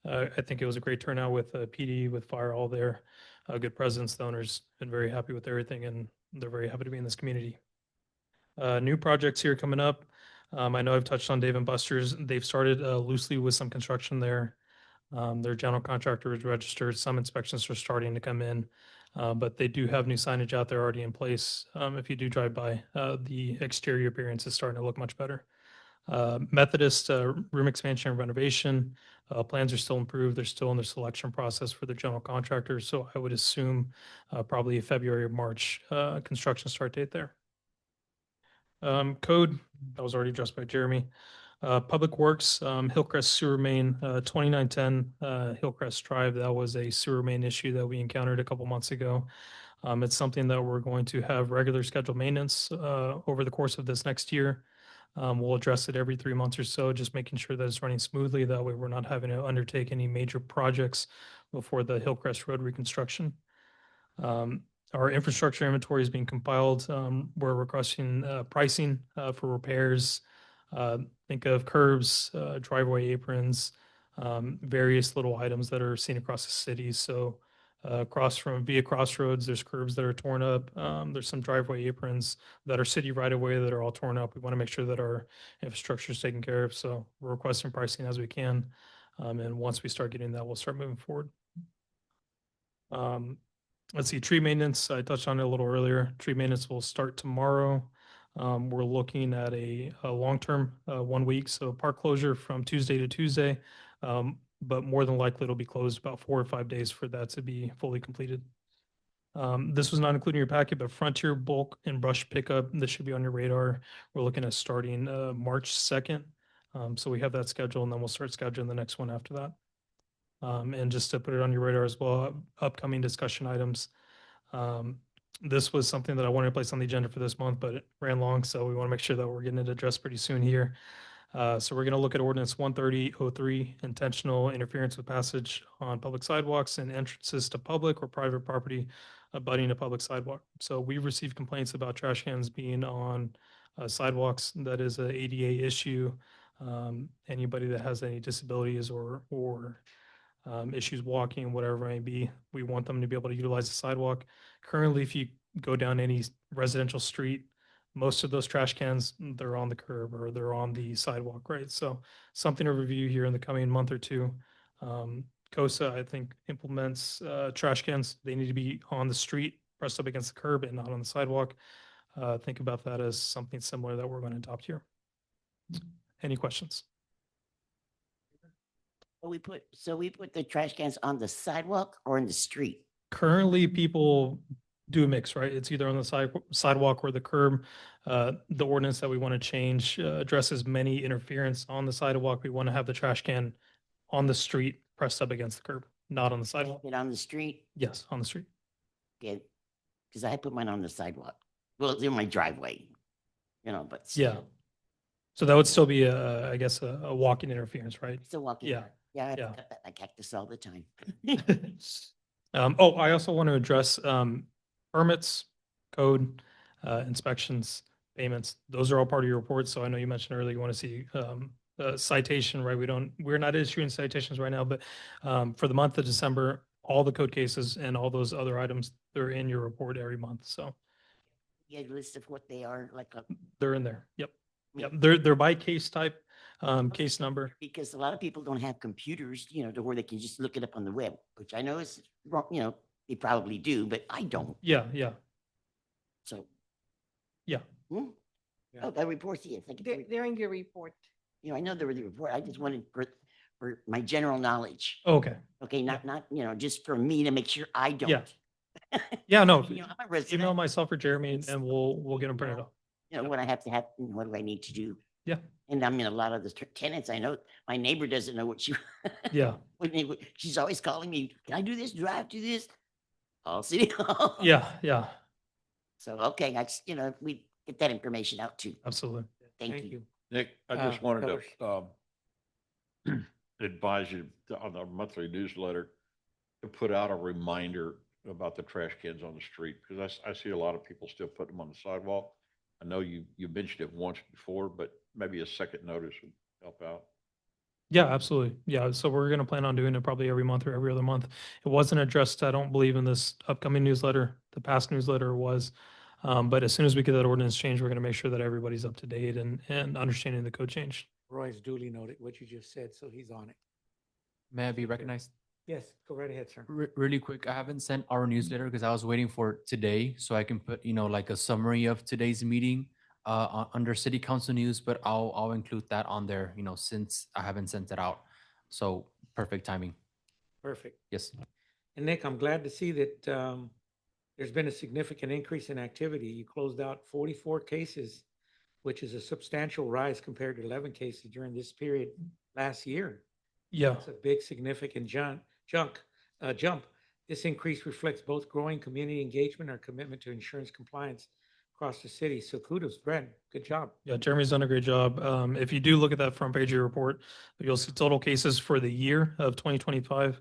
I think it was a great turnout with PD, with fire, all there. Good presence. The owners been very happy with everything, and they're very happy to be in this community. New projects here coming up. I know I've touched on Dave and Buster's. They've started loosely with some construction there. Their general contractor is registered. Some inspections are starting to come in, but they do have new signage out there already in place. If you do drive by, the exterior appearance is starting to look much better. Methodist room expansion and renovation plans are still improved. They're still in the selection process for the general contractor. So I would assume probably a February or March construction start date there. Code, that was already addressed by Jeremy. Public Works, Hillcrest Sewer Main, 2910 Hillcrest Drive. That was a sewer main issue that we encountered a couple months ago. It's something that we're going to have regular scheduled maintenance over the course of this next year. We'll address it every 3 months or so, just making sure that it's running smoothly. That way we're not having to undertake any major projects before the Hillcrest Road reconstruction. Our infrastructure inventory is being compiled. We're requesting pricing for repairs. Think of curbs, driveway aprons, various little items that are seen across the city. So across from Via Crossroads, there's curbs that are torn up. There's some driveway aprons that are city right away that are all torn up. We want to make sure that our infrastructure is taken care of. So we're requesting pricing as we can. And once we start getting that, we'll start moving forward. Let's see, tree maintenance. I touched on it a little earlier. Tree maintenance will start tomorrow. We're looking at a long-term 1 week, so park closure from Tuesday to Tuesday. But more than likely it'll be closed about 4 or 5 days for that to be fully completed. This was not included in your packet, but Frontier bulk and brush pickup, this should be on your radar. We're looking at starting March 2nd. So we have that scheduled, and then we'll start scheduling the next one after that. And just to put it on your radar as well, upcoming discussion items. This was something that I wanted to place on the agenda for this month, but it ran long, so we want to make sure that we're getting it addressed pretty soon here. So we're going to look at ordinance 130-03, intentional interference with passage on public sidewalks and entrances to public or private property abutting a public sidewalk. So we received complaints about trash cans being on sidewalks. That is a ADA issue. Anybody that has any disabilities or issues walking, whatever it may be, we want them to be able to utilize the sidewalk. Currently, if you go down any residential street, most of those trash cans, they're on the curb or they're on the sidewalk, right? So something to review here in the coming month or two. COSA, I think, implements trash cans. They need to be on the street, pressed up against the curb and not on the sidewalk. Think about that as something similar that we're going to adopt here. Any questions? We put the trash cans on the sidewalk or in the street? Currently, people do a mix, right? It's either on the sidewalk or the curb. The ordinance that we want to change addresses many interference on the sidewalk. We want to have the trash can on the street pressed up against the curb, not on the sidewalk. It on the street? Yes, on the street. Okay, because I put mine on the sidewalk. Well, it's in my driveway, but Yeah. still. So that would still be I guess, a walking interference, right? Still walking. Yeah. Yeah, Yeah. I cactus all the time. I also want to address permits, code, inspections, payments. Those are all part of your report. So I know you mentioned earlier you want to see a citation, right? We're not issuing citations right now, but for the month of December, all the code cases and all those other items, they're in your report every month. So You get a list of what they are, like they're in there. Yep. Yep. They're by case type, case number. because a lot of people don't have computers, to where they can just look it up on the web, which I know is wrong, they probably do, but I don't. Yeah, yeah. So. Yeah. Hmm? Oh, that report, yes. They're in your report. I know there was a report. I just wanted for my general knowledge. Okay. Okay, not, just for me to make sure I don't. Yeah. Yeah, no. I'm a resident. Email myself or Jeremy and we'll get them printed out. What I have to have, what do I need to do? Yeah. And I mean, a lot of the tenants, I know, my neighbor doesn't know what Yeah. She's always calling me, can I do this? Do I have to do this? All City Hall. Yeah, yeah, So, okay, we get that information out too. absolutely. Thank you. Nick, I just wanted to advise you on our monthly newsletter to put out a reminder about the trash cans on the street, because I see a lot of people still put them on the sidewalk. I know you mentioned it once before, but maybe a second notice would help out. Yeah, absolutely. Yeah, so we're going to plan on doing it probably every month or every other month. It wasn't addressed, I don't believe, in this upcoming newsletter. The past newsletter was. But as soon as we get that ordinance change, we're going to make sure that everybody's up to date and understanding the code change. Roy's duly noted what you just said, so he's on it. May I be recognized? Yes, go right ahead, sir. Really quick, I haven't sent our newsletter because I was waiting for today so I can put, like a summary of today's meeting under city council news, but I'll include that on there, since I haven't sent it out. So perfect timing. Perfect. Yes. And Nick, I'm glad to see that there's been a significant increase in activity. You closed out 44 cases, which is a substantial rise compared to 11 cases during this period last year. Yeah. It's a big, significant jump. This increase reflects both growing community engagement and our commitment to insurance compliance across the city. So kudos, Brad. Good job. Yeah, Jeremy's done a great job. If you do look at that front page of your report, you'll see total cases for the year of 2025.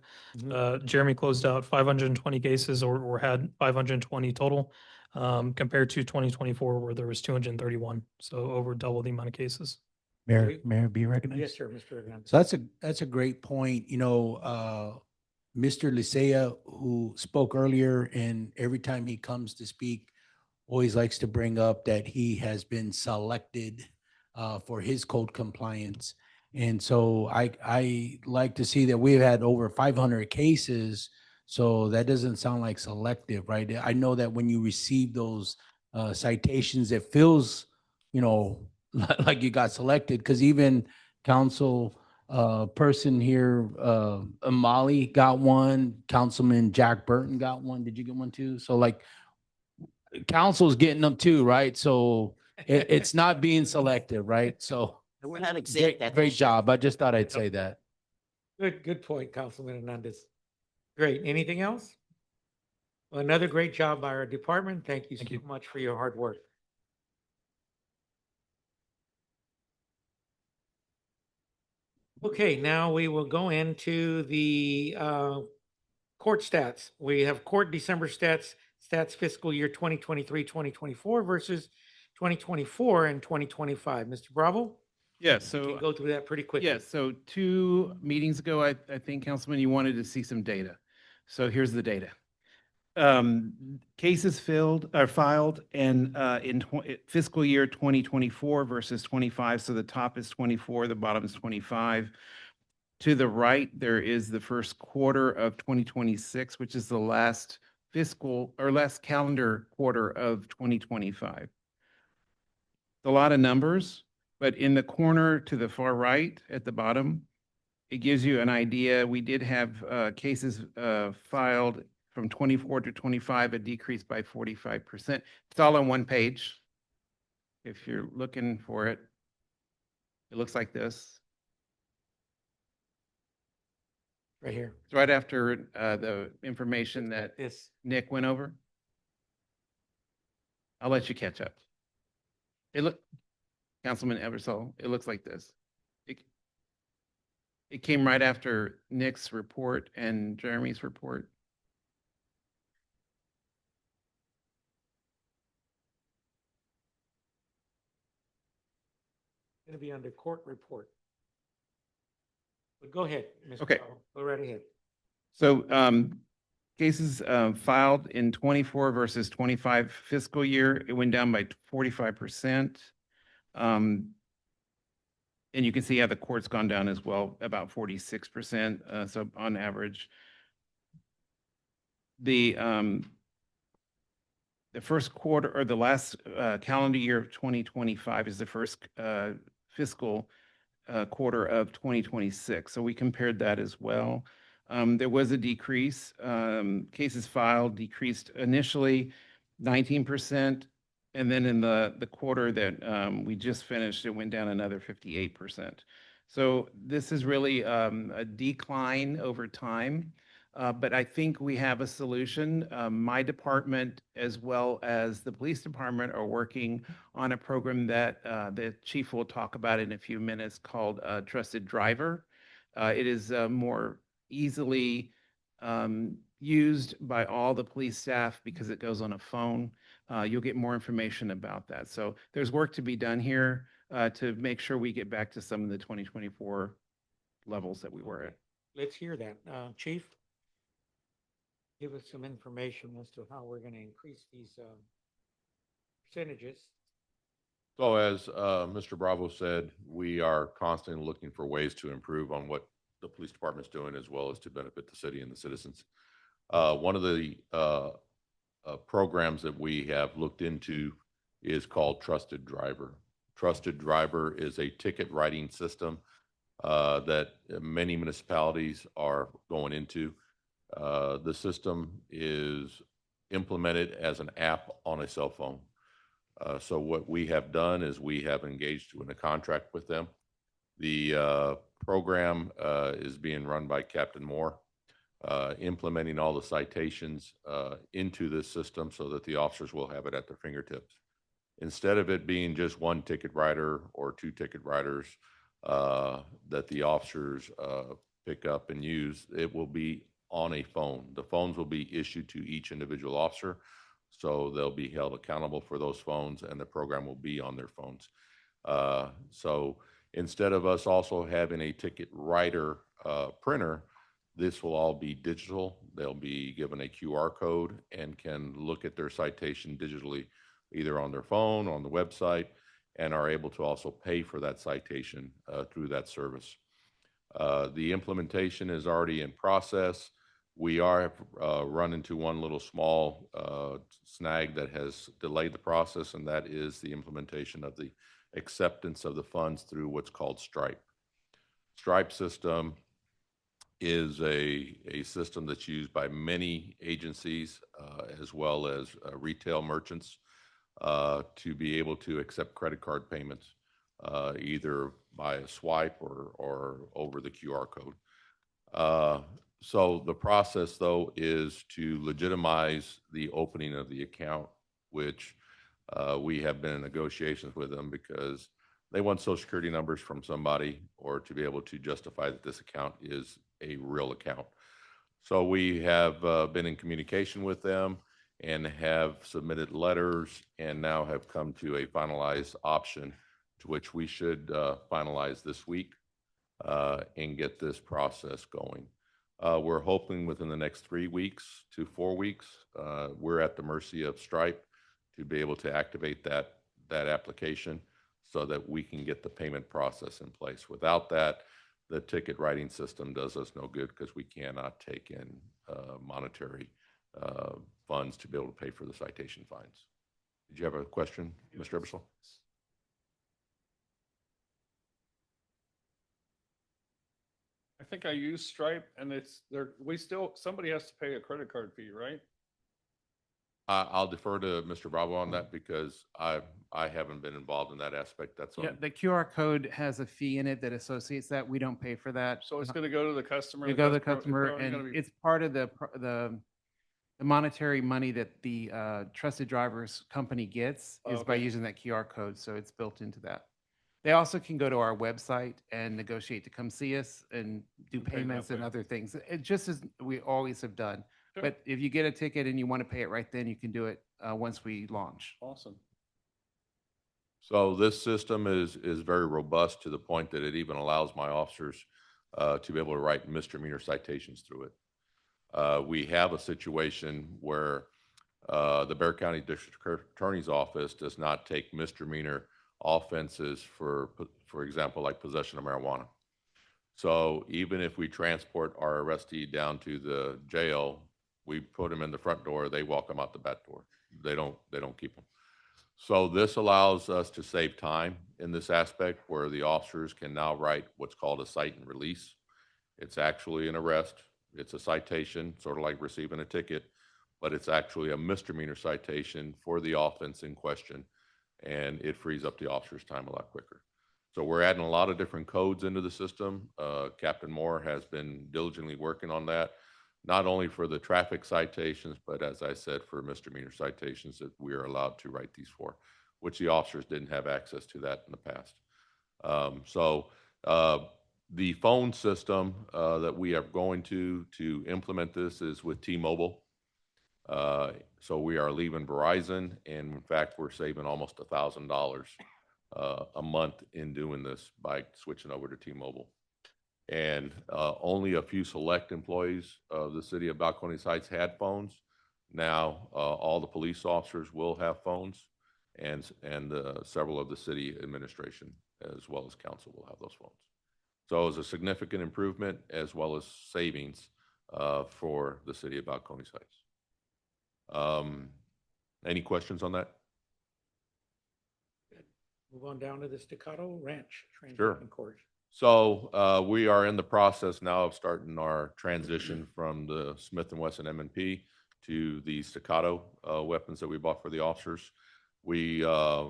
Jeremy closed out 520 cases or had 520 total, compared to 2024 where there was 231. So over double the amount of cases. Mayor, be recognized? Yes, sir, Mr. Hernandez. So that's a great point. Mr. Lisea, who spoke earlier, and every time he comes to speak, always likes to bring up that he has been selected for his code compliance. And so I like to see that we've had over 500 cases. So that doesn't sound like selective, right? I know that when you receive those citations, it feels, like you got selected, because even council person here, Molly got one, Councilman Jack Burton got one. Did you get one too? So like council's getting them too, right? So it's not being selective, right? So We're not exempt. great job. I just thought I'd say that. Good point, Councilman Hernandez. Great. Anything else? Well, another great job by our department. Thank you so much for your hard work. Okay, now we will go into the court stats. We have court December stats fiscal year 2023, 2024 versus 2024 and 2025. Mr. Bravo? Yes, You can go through that pretty quickly. Yes, so 2 meetings ago, I think, Councilman, you wanted to see some data. So here's the data. Cases filed and in fiscal year 2024 versus 25. So the top is 24, the bottom is 25. To the right, there is the first quarter of 2026, which is the last last calendar quarter of 2025. A lot of numbers, but in the corner to the far right at the bottom, it gives you an idea. We did have cases filed from 24 to 25, a decrease by 45%. It's all on one page. If you're looking for it, it looks like this. Right here. It's right after the information that Nick went over. I'll let you catch up. Councilman Eversole, it looks like this. It came right after Nick's report and Jeremy's report. Going to be under court report. But go ahead, Mr. Okay. Bravo. Go right ahead. So cases filed in 24 versus 25 fiscal year, it went down by 45%. And you can see how the court's gone down as well, about 46%. So on average, the first quarter or the last calendar year of 2025 is the first fiscal quarter of 2026. So we compared that as well. There was a decrease. Cases filed decreased initially 19%. And then in the quarter that we just finished, it went down another 58%. So this is really a decline over time. But I think we have a solution. My department, as well as the police department, are working on a program that the chief will talk about in a few minutes called Trusted Driver. It is more easily used by all the police staff because it goes on a phone. You'll get more information about that. So there's work to be done here to make sure we get back to some of the 2024 levels that we were at. Let's hear that. Chief? Give us some information as to how we're going to increase these percentages. So as Mr. Bravo said, we are constantly looking for ways to improve on what the police department's doing as well as to benefit the city and the citizens. One of the programs that we have looked into is called Trusted Driver. Trusted Driver is a ticket writing system that many municipalities are going into. The system is implemented as an app on a cell phone. So what we have done is we have engaged in a contract with them. The program is being run by Captain Moore, implementing all the citations into this system so that the officers will have it at their fingertips. Instead of it being just one ticket writer or two ticket writers that the officers pick up and use, it will be on a phone. The phones will be issued to each individual officer. So they'll be held accountable for those phones and the program will be on their phones. So instead of us also having a ticket writer printer, this will all be digital. They'll be given a QR code and can look at their citation digitally, either on their phone, on the website, and are able to also pay for that citation through that service. The implementation is already in process. We are run into one little small snag that has delayed the process, and that is the implementation of the acceptance of the funds through what's called Stripe. Stripe system is a system that's used by many agencies as well as retail merchants to be able to accept credit card payments either by a swipe or over the QR code. So the process, though, is to legitimize the opening of the account, which we have been in negotiations with them because they want social security numbers from somebody or to be able to justify that this account is a real account. So we have been in communication with them and have submitted letters and now have come to a finalized option to which we should finalize this week and get this process going. We're hoping within the next 3 weeks to 4 weeks, we're at the mercy of Stripe to be able to activate that application so that we can get the payment process in place. Without that, the ticket writing system does us no good because we cannot take in monetary funds to be able to pay for the citation fines. Did you have a question, Mr. Ebersol? I think I use Stripe and somebody has to pay a credit card fee, right? I'll defer to Mr. Bravo on that because I haven't been involved in that aspect. That's Yeah, on. the QR code has a fee in it that associates that. We don't pay for that. So it's going to go to the customer. You go to the is customer only gonna and be- it's part of the monetary money that the Trusted Drivers company gets is by Okay. using that QR code. So it's built into that. They also can go to our website and negotiate to come see us and do And pay that payments and way. other things. It just as we always have done. Sure. But if you get a ticket and you want to pay it right then, you can do it once we launch. Awesome. So this system is very robust to the point that it even allows my officers to be able to write misdemeanor citations through it. We have a situation where the Bexar County District Attorney's Office does not take misdemeanor offenses for example, like possession of marijuana. So even if we transport our arrestee down to the jail, we put them in the front door, they walk them out the back door. They don't keep them. So this allows us to save time in this aspect where the officers can now write what's called a cite and release. It's actually an arrest. It's a citation, sort of like receiving a ticket, but it's actually a misdemeanor citation for the offense in question, and it frees up the officer's time a lot quicker. So we're adding a lot of different codes into the system. Captain Moore has been diligently working on that, not only for the traffic citations, but as I said, for misdemeanor citations that we are allowed to write these for, which the officers didn't have access to that in the past. The phone system that we are going to implement this is with T-Mobile. So we are leaving Verizon, and in fact, we're saving almost $1,000 a month in doing this by switching over to T-Mobile. And only a few select employees of the city of Balcones Heights had phones. Now, all the police officers will have phones, and several of the city administration as well as council will have those phones. So it was a significant improvement as well as savings for the city of Balcones Heights. Any questions on that? Move on down to the Staccato Ranch Sure. Transition Course. So we are in the process now of starting our transition from the Smith & Wesson M&P to the Staccato weapons that we bought for the officers. We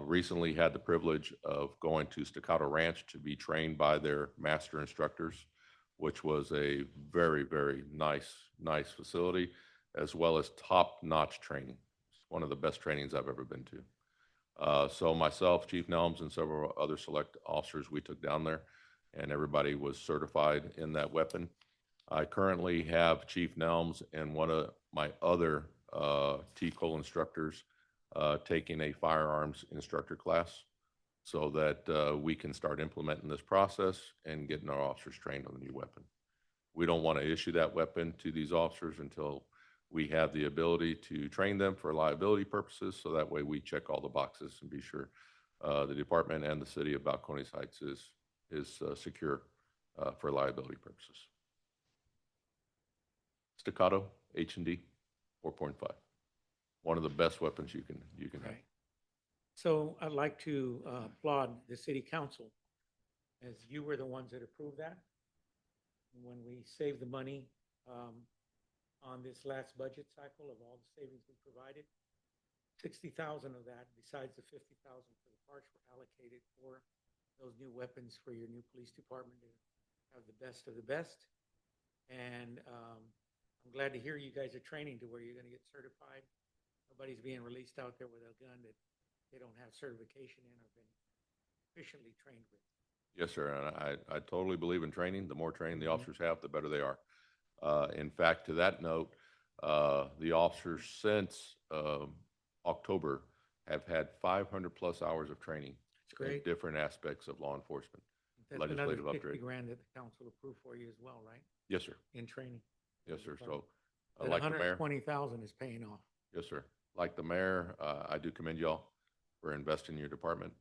recently had the privilege of going to Staccato Ranch to be trained by their master instructors, which was a very, very nice facility, as well as top-notch training. It's one of the best trainings I've ever been to. So myself, Chief Nelms, and several other select officers, we took down there, and everybody was certified in that weapon. I currently have Chief Nelms and one of my other TCOL instructors taking a firearms instructor class so that we can start implementing this process and getting our officers trained on the new weapon. We don't want to issue that weapon to these officers until we have the ability to train them for liability purposes, so that way we check all the boxes and be sure the department and the city of Balcones Heights is secure for liability purposes. Staccato H&D 4.5, one of the best weapons you can have. Right. So I'd like to applaud the city council, as you were the ones that approved that. When we saved the money on this last budget cycle of all the savings we provided, 60,000 of that, besides the 50,000 for the parks, were allocated for those new weapons for your new police department to have the best of the best. And I'm glad to hear you guys are training to where you're going to get certified. Nobody's being released out there with a gun that they don't have certification in or been efficiently trained with. Yes, sir. And I totally believe in training. The more training the officers have, the better they are. In fact, to that note, the officers since October have had 500 plus hours of training in different aspects of law enforcement. That's Legislative another 50 upgrade. grand that the council approved for you as well, right? Yes, sir. In training. Yes, sir. So, That like the mayor. 120,000 is paying off. Yes, sir. Like the mayor, I do commend y'all for investing in your department.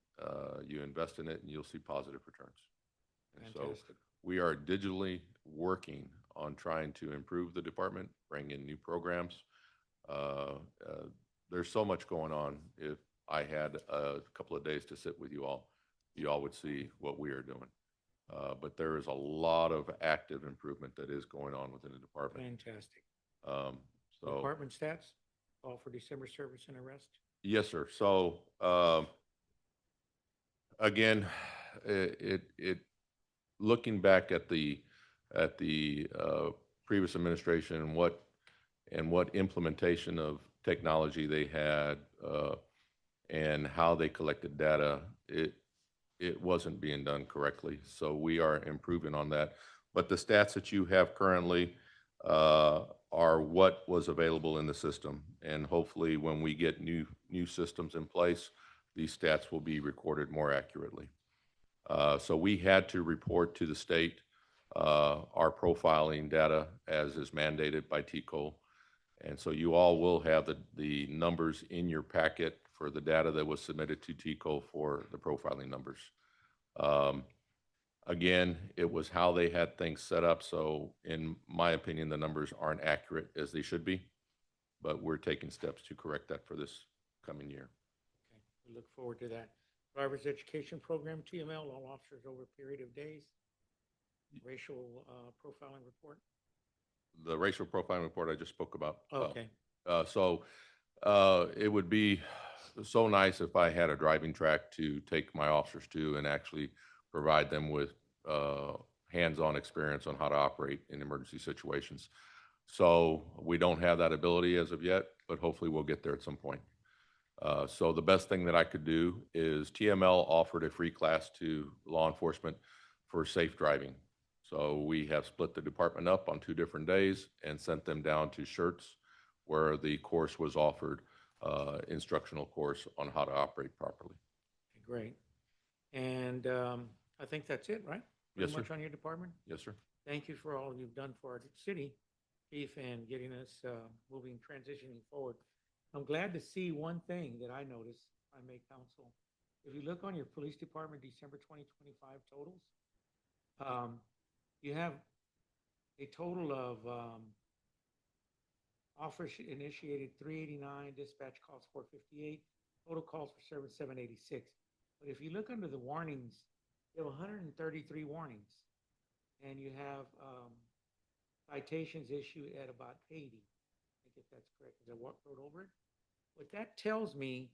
You invest in it and you'll see positive returns. And so Fantastic. we are digitally working on trying to improve the department, bring in new programs. There's so much going on. If I had a couple of days to sit with you all would see what we are doing. But there is a lot of active improvement that is going on within the department. Fantastic. So Department stats, call for December service and arrest. yes, sir. So again, looking back at the previous administration and what implementation of technology they had and how they collected data, it wasn't being done correctly. So we are improving on that. But the stats that you have currently are what was available in the system. And hopefully when we get new systems in place, these stats will be recorded more accurately. So we had to report to the state our profiling data as is mandated by TCOL. And so you all will have the numbers in your packet for the data that was submitted to TCOL for the profiling numbers. Again, it was how they had things set up. So in my opinion, the numbers aren't accurate as they should be, but we're taking steps to correct that for this coming year. Okay, we look forward to that. Driver's Education Program, TML, all officers over a period of days. Racial profiling report. The racial profiling report I just spoke about. Okay. So it would be so nice if I had a driving track to take my officers to and actually provide them with hands-on experience on how to operate in emergency situations. So we don't have that ability as of yet, but hopefully we'll get there at some point. So the best thing that I could do is TML offered a free class to law enforcement for safe driving. So we have split the department up on 2 different days and sent them down to Schertz, where the course was offered, instructional course on how to operate properly. Great. And I think that's it, right? Yes, Pretty sir. much on your department? Yes, sir. Thank you for all you've done for our city, Chief, and getting us moving, transitioning forward. I'm glad to see one thing that I noticed. I may, counsel, if you look on your police department, December 2025 totals, you have a total of offers initiated 389, dispatch calls 458, total calls for service 786. But if you look under the warnings, you have 133 warnings, and you have citations issued at about 80. I think if that's correct, because I wrote over it. What that tells me,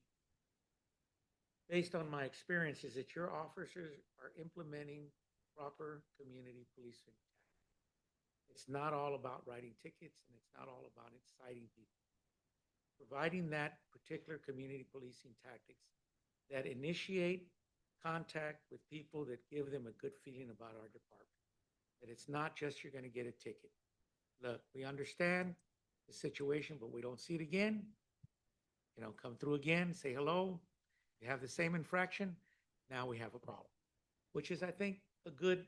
based on my experience, is that your officers are implementing proper community policing. It's not all about writing tickets, and it's not all about inciting people. Providing that particular community policing tactics that initiate contact with people that give them a good feeling about our department. That it's not just you're going to get a ticket. Look, we understand the situation, but we don't see it again. You know, come through again, say hello. You have the same infraction. Now we have a problem, which is, I think, a good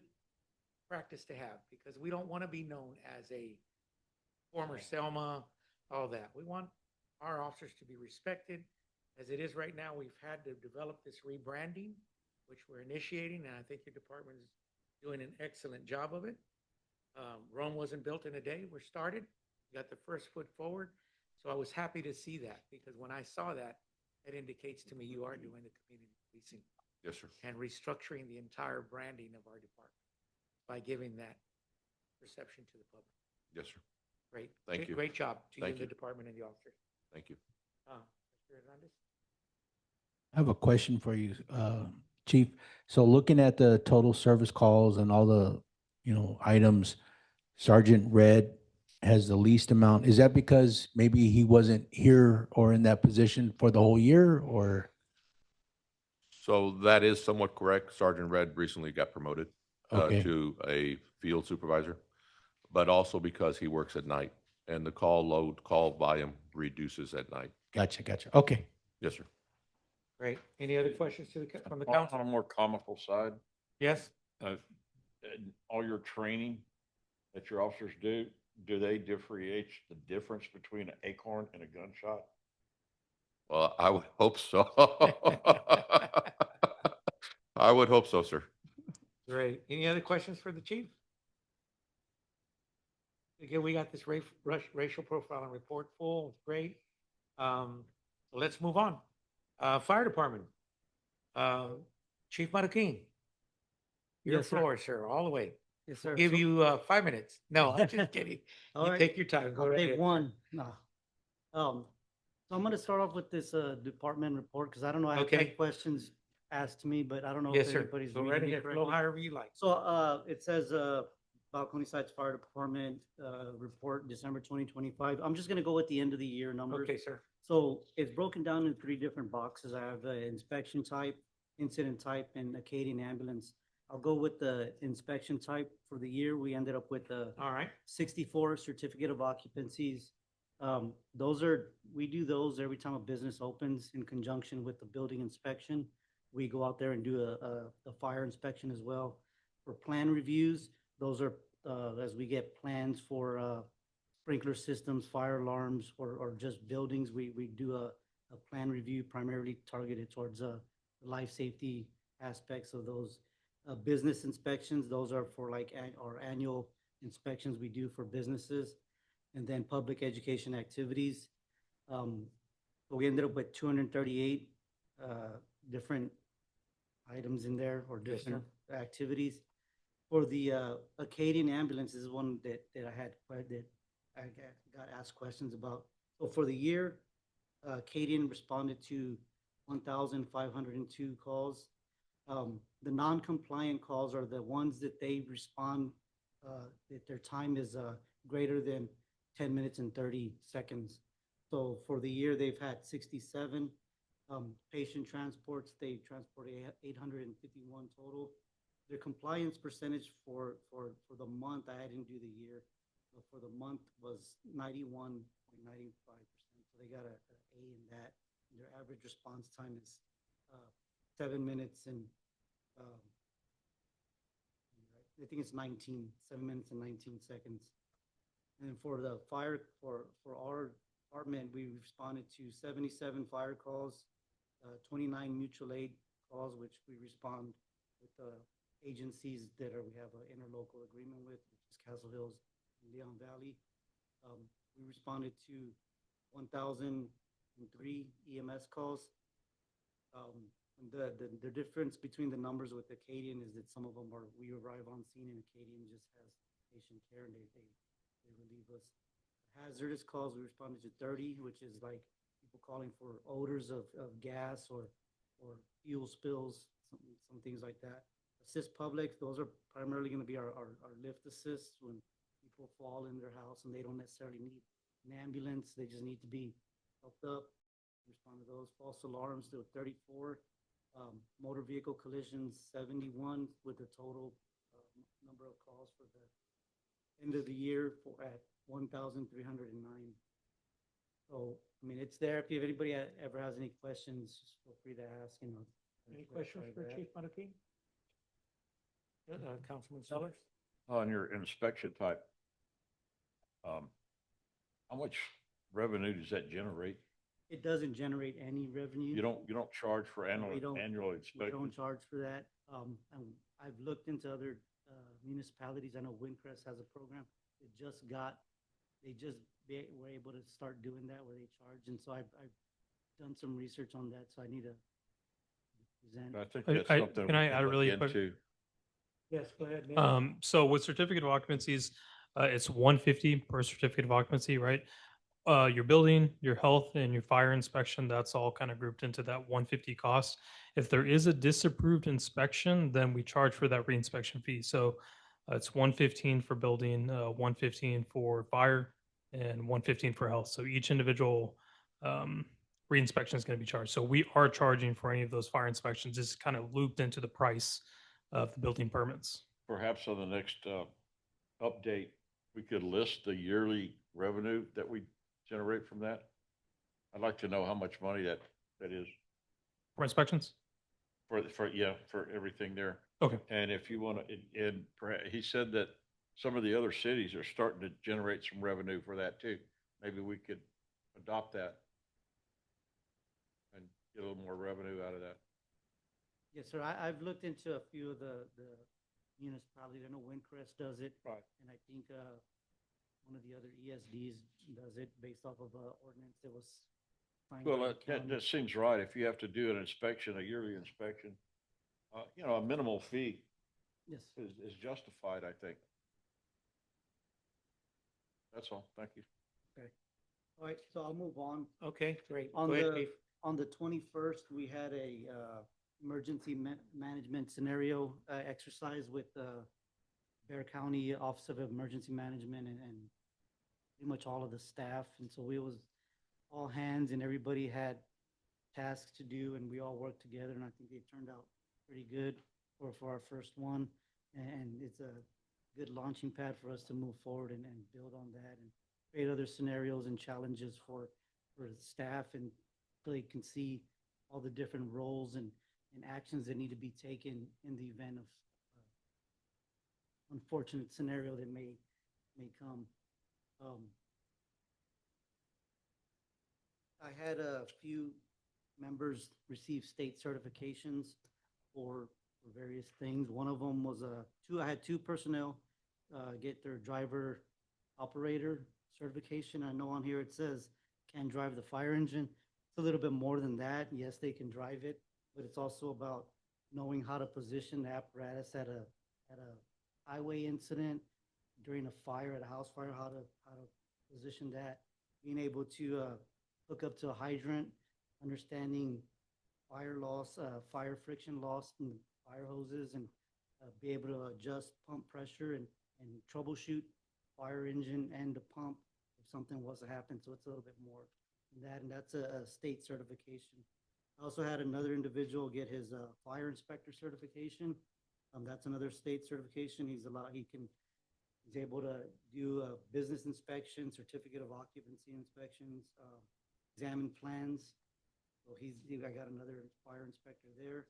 practice to have, because we don't want to be known as a former Selma, all that. We want our officers to be respected. As it is right now, we've had to develop this rebranding, which we're initiating, and I think your department is doing an excellent job of it. Rome wasn't built in a day. We're started. We got the first foot forward. So I was happy to see that, because when I saw that, it indicates to me you are doing the community policing. Yes, sir. And restructuring the entire branding of our department by giving that perception to the public. Yes, sir. Great. Thank you. Great job to you Thank and the you. department and the officers. Thank you. Mr. Hernandez? I have a question for you, Chief. So looking at the total service calls and all the, items, Sergeant Red has the least amount. Is that because maybe he wasn't here or in that position for the whole year, or? So that is somewhat correct. Sergeant Red recently got promoted Okay. to a field supervisor, but also because he works at night and the call volume reduces at night. Gotcha. Okay. Yes, sir. Great. Any other questions from the On council? a more comical side, Yes? all your training that your officers do they differentiate the difference between an acorn and a gunshot? Well, I would hope so. I would hope so, sir. Great. Any other questions for the chief? Again, we got this racial profiling report full. It's great. So let's move on. Fire department. Chief Marroquin. Your Yes, sir. floor, sir, all the way. Yes, sir. We'll give So- you 5 minutes. No, I'm just kidding. All You right. take your time. Go I'll right take ahead. one. No. So I'm going to start off with this department report, because I don't know, I have Okay. 10 questions asked to me, but I don't know Yes, if sir. everybody's Go reading right it ahead. Flow correctly. however you like. So it says Balcony Heights Fire Department report, December 2025. I'm just going to go with the end of the year numbers. Okay, sir. So it's broken down in 3 different boxes. I have inspection type, incident type, and Acadian ambulance. I'll go with the inspection type. For the year, we ended up with All right. 64 certificate of occupancies. We do those every time a business opens in conjunction with the building inspection. We go out there and do a fire inspection as well. For plan reviews, those are as we get plans for sprinkler systems, fire alarms, or just buildings, we do a plan review primarily targeted towards the life safety aspects of those. Business inspections, those are for like our annual inspections we do for businesses. And then public education activities. We ended up with 238 different items in there, or Yes, sir. different activities. For the Acadian ambulance is one that I got asked questions about. So for the year, Acadian responded to 1,502 calls. The non-compliant calls are the ones that they respond, that their time is greater than 10 minutes and 30 seconds. So for the year, they've had 67 patient transports. They transported 851 total. Their compliance percentage for the month, I didn't do the year, but for the month was 91.95%. So they got a A in that. Their average response time is 7 minutes and I think it's 7 minutes and 19 seconds. And for the fire, for our department, we responded to 77 fire calls. 29 mutual aid calls, which we respond with agencies that we have an interlocal agreement with, which is Castle Hills and Leon Valley. We responded to 1,003 EMS calls. And the difference between the numbers with Acadian is that some of them are, we arrive on scene and Acadian just has patient care and they relieve us. Hazardous calls, we responded to 30, which is like people calling for odors of gas or fuel spills, some things like that. Assist public, those are primarily going to be our lift assists when people fall in their house and they don't necessarily need an ambulance, they just need to be helped up. Respond to those. False alarms, there were 34. Motor vehicle collisions, 71, with the total number of calls for the end of the year at 1,309. So, I mean, it's there. If anybody ever has any questions, just feel free to ask. Any questions for Chief Marroquin? Councilman Sellers? On your inspection type, how much revenue does that generate? It doesn't generate any revenue. You don't charge for We don't- annual We inspection? don't charge for that. And I've looked into other municipalities. I know Windcrest has a program. They just were able to start doing that where they charge. And so I've done some research on that, so I need to present. I think I- that's I- something. can we I add a look really quick- into. Yes, go ahead. Nick. So with certificate of occupancies, it's 150 per certificate of occupancy, right? Your building, your health, and your fire inspection, that's all kind of grouped into that 150 cost. If there is a disapproved inspection, then we charge for that reinspection fee. So it's 115 for building, 115 for fire, and 115 for health. So each individual reinspection is going to be charged. So we are charging for any of those fire inspections. It's kind of looped into the price of the building permits. Perhaps on the next update, we could list the yearly revenue that we generate from that. I'd like to know how much money that is For inspections? for everything there. Okay. And if you want to, and he said that some of the other cities are starting to generate some revenue for that too. Maybe we could adopt that and get a little more revenue out of that. Yes, sir. I've looked into a few of the municipalities. I know Windcrest does it. Right. And I think one of the other ESDs does it based off of an ordinance that was signed. Well, by the that county. seems right. If you have to do an inspection, a yearly inspection, a minimal fee Yes. is justified, I think. That's all. Thank you. Okay. All right, so I'll move on. Okay, great. On Go ahead, the, Chief. on the 21st, we had a emergency management scenario exercise with Bear County Office of Emergency Management and pretty much all of the staff. And so it was all hands and everybody had tasks to do and we all worked together and I think they turned out pretty good for our first one. And it's a good launching pad for us to move forward and build on that and create other scenarios and challenges for the staff and so they can see all the different roles and actions that need to be taken in the event of unfortunate scenario that may come. I had a few members receive state certifications for various things. One of them was I had two personnel get their driver operator certification. I know on here it says can drive the fire engine. It's a little bit more than that. Yes, they can drive it, but it's also about knowing how to position the apparatus at a highway incident, during a fire, at a house fire, how to position that, being able to hook up to a hydrant, understanding fire loss, fire friction loss in fire hoses, and be able to adjust pump pressure and troubleshoot fire engine and the pump if something was to happen. So it's a little bit more than that, and that's a state certification. I also had another individual get his fire inspector certification. That's another state certification. He's able to do a business inspection, certificate of occupancy inspections, examine plans. So I got another fire inspector there.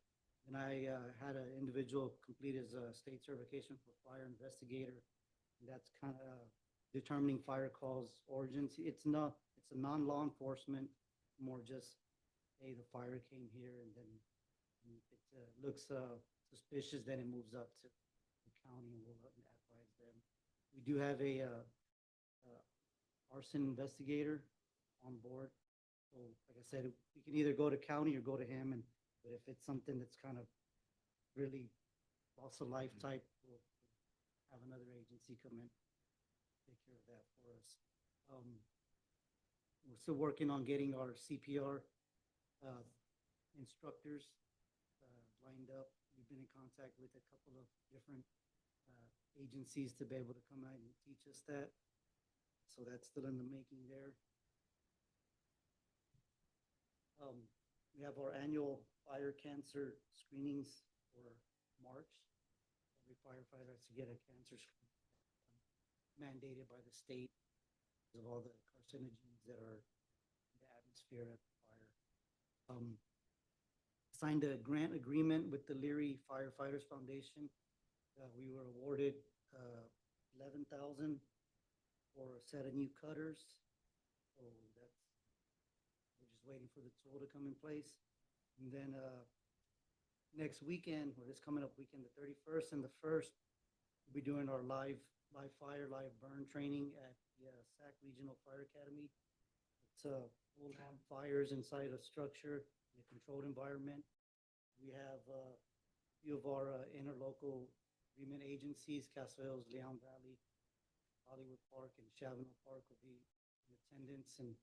And I had an individual complete his state certification for fire investigator. And that's kind of determining fire calls origins. It's a non-law enforcement, more just hey, the fire came here, and then if it looks suspicious, then it moves up to the county and we'll advise them. We do have a arson investigator on board. So like I said, we can either go to county or go to him, but if it's something that's kind of really loss of life type, we'll have another agency come in, take care of that for us. We're still working on getting our CPR instructors lined up. We've been in contact with a couple of different agencies to be able to come out and teach us that. So that's still in the making there. We have our annual fire cancer screenings for March. Every firefighter has to get a cancer screen mandated by the state because of all the carcinogens that are in the atmosphere at the fire. Signed a grant agreement with the Leary Firefighters Foundation. We were awarded $11,000 for a set of new cutters. So that's, we're just waiting for the tool to come in place. And then next weekend, or this coming up weekend, the 31st and the 1st, we'll be doing our live fire, live burn training at the SAC Regional Fire Academy. It's full-on fires inside a structure in a controlled environment. We have a few of our interlocal agreement agencies, Castle Hills, Leon Valley, Hollywood Park, and Chavano Park will be in attendance and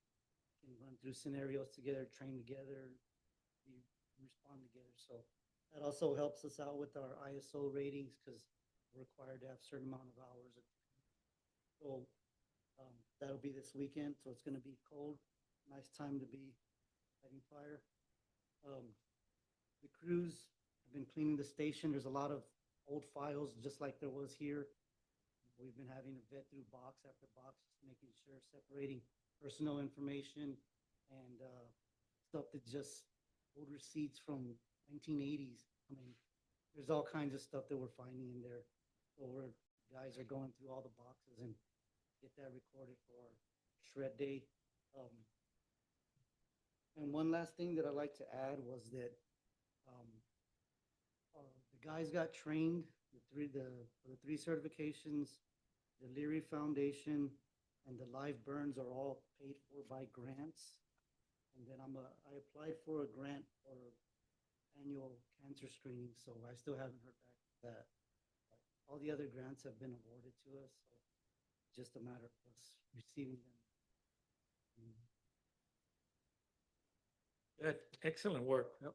can run through scenarios together, train together, respond together. So that also helps us out with our ISO ratings because we're required to have a certain amount of hours. So that'll be this weekend. So it's going to be cold, nice time to be fighting fire. The crews have been cleaning the station. There's a lot of old files, just like there was here. We've been having to vet through box after box, just making sure separating personal information and stuff that just old receipts from 1980s. I mean, there's all kinds of stuff that we're finding in there. So guys are going through all the boxes and get that recorded for our shred day. And one last thing that I'd like to add was that the guys got trained, the three certifications, the Leary Foundation, and the live burns are all paid for by grants. And then I applied for a grant for annual cancer screening, so I still haven't heard back from that. But all the other grants have been awarded to us, so it's just a matter of us receiving them. Good, excellent work. Yep.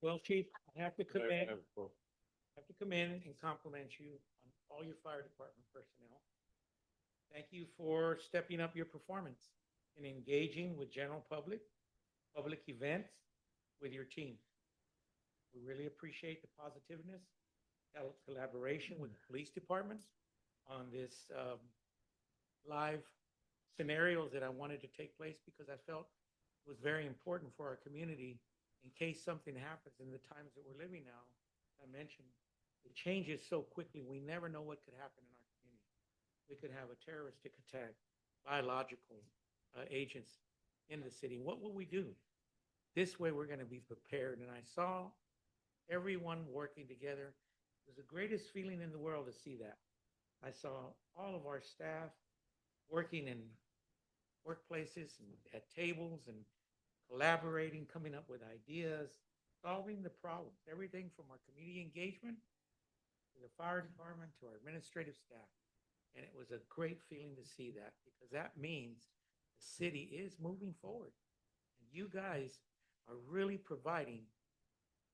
Well, Chief, I have to come in, I have a quote. and compliment you on all your fire department personnel. Thank you for stepping up your performance and engaging with general public events with your team. We really appreciate the positiveness, collaboration with the police department on this live scenarios that I wanted to take place because I felt it was very important for our community in case something happens in the times that we're living now. I mentioned it changes so quickly. We never know what could happen in our community. We could have a terroristic attack, biological agents in the city. What will we do? This way we're going to be prepared. And I saw everyone working together. It was the greatest feeling in the world to see that. I saw all of our staff working in workplaces and at tables and collaborating, coming up with ideas, solving the problems, everything from our community engagement to the fire department to our administrative staff. And it was a great feeling to see that because that means the city is moving forward. And you guys are really providing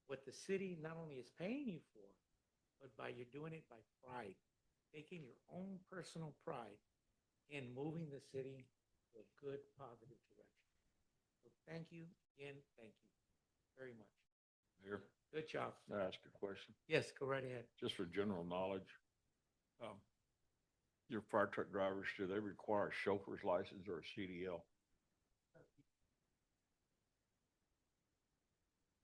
what the city not only is paying you for, but you're doing it by pride, taking your own personal pride in moving the city to a good, positive direction. So thank you again. Thank you very much. Mayor, Good job. can I ask a question? Yes, go right ahead. Just for general knowledge. Your fire truck drivers, do they require a chauffeur's license or a CDL?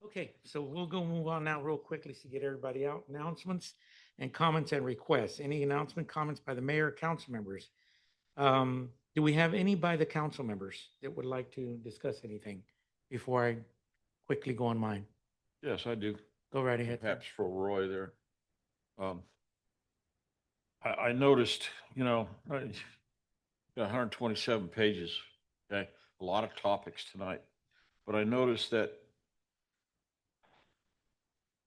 Okay, so we'll go move on now real quickly to get everybody out. Announcements and comments and requests. Any announcement, comments by the mayor, council members? Do we have any by the council members that would like to discuss anything before I quickly go on mine? Yes, I do. Go right ahead. Perhaps for Roy there. I noticed, got 127 pages, okay? A lot of topics tonight. But I noticed that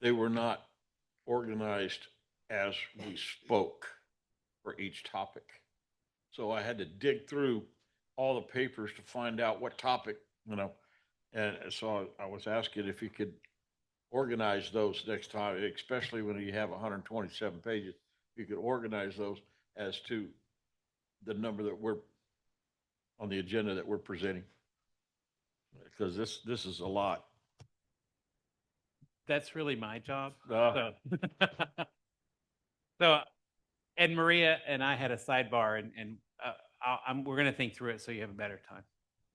they were not organized as we spoke for each topic. So I had to dig through all the papers to find out what topic, and so I was asking if you could organize those next time, especially when you have 127 pages. You could organize those as to the number that we're on the agenda that we're presenting. Because this is a lot. That's really my job. Uh, So, and Maria and I had a sidebar we're going to think through it so you have a better time.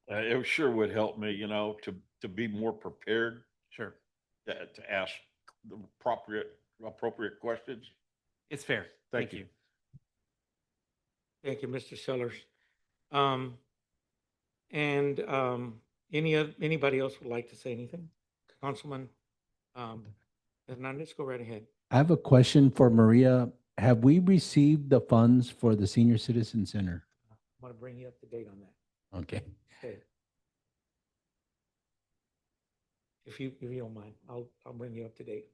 It sure would help me, to be more prepared Sure. to ask the appropriate questions. It's fair. Thank Thank you. Thank you, Mr. Sellers. Anybody else would like to say anything? Councilman Hernandez, go right ahead. I have a question for Maria. Have we received the funds for the Senior Citizen Center? I want to bring you up to date on that. Okay. Okay. If you don't mind, I'll bring you up to date.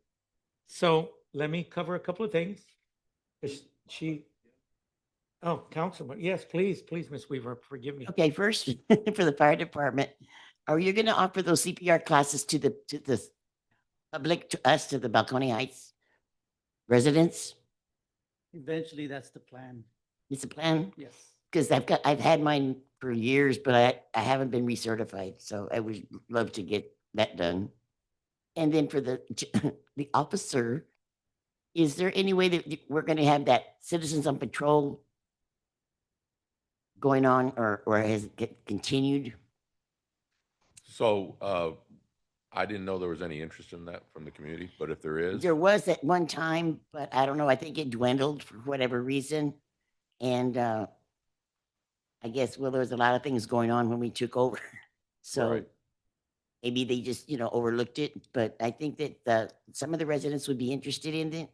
So let me cover a couple of things. Councilman, yes, please, Ms. Weaver, forgive me. Okay, first, for the fire department, are you gonna offer those CPR classes to the public, to us, to the Balcony Heights residents? Eventually, that's the plan. It's a plan? Yes. Because I've had mine for years, but I haven't been recertified, so I would love to get that done. And then for the officer, is there any way that we're gonna have that Citizens on Patrol going on, or has it continued? So, I didn't know there was any interest in that from the community, but if there is, There was at one time, but I don't know, I think it dwindled for whatever reason. And I guess, well, there was a lot of things going on when we took over. So Right. maybe they just, overlooked it, but I think that some of the residents would be interested in it.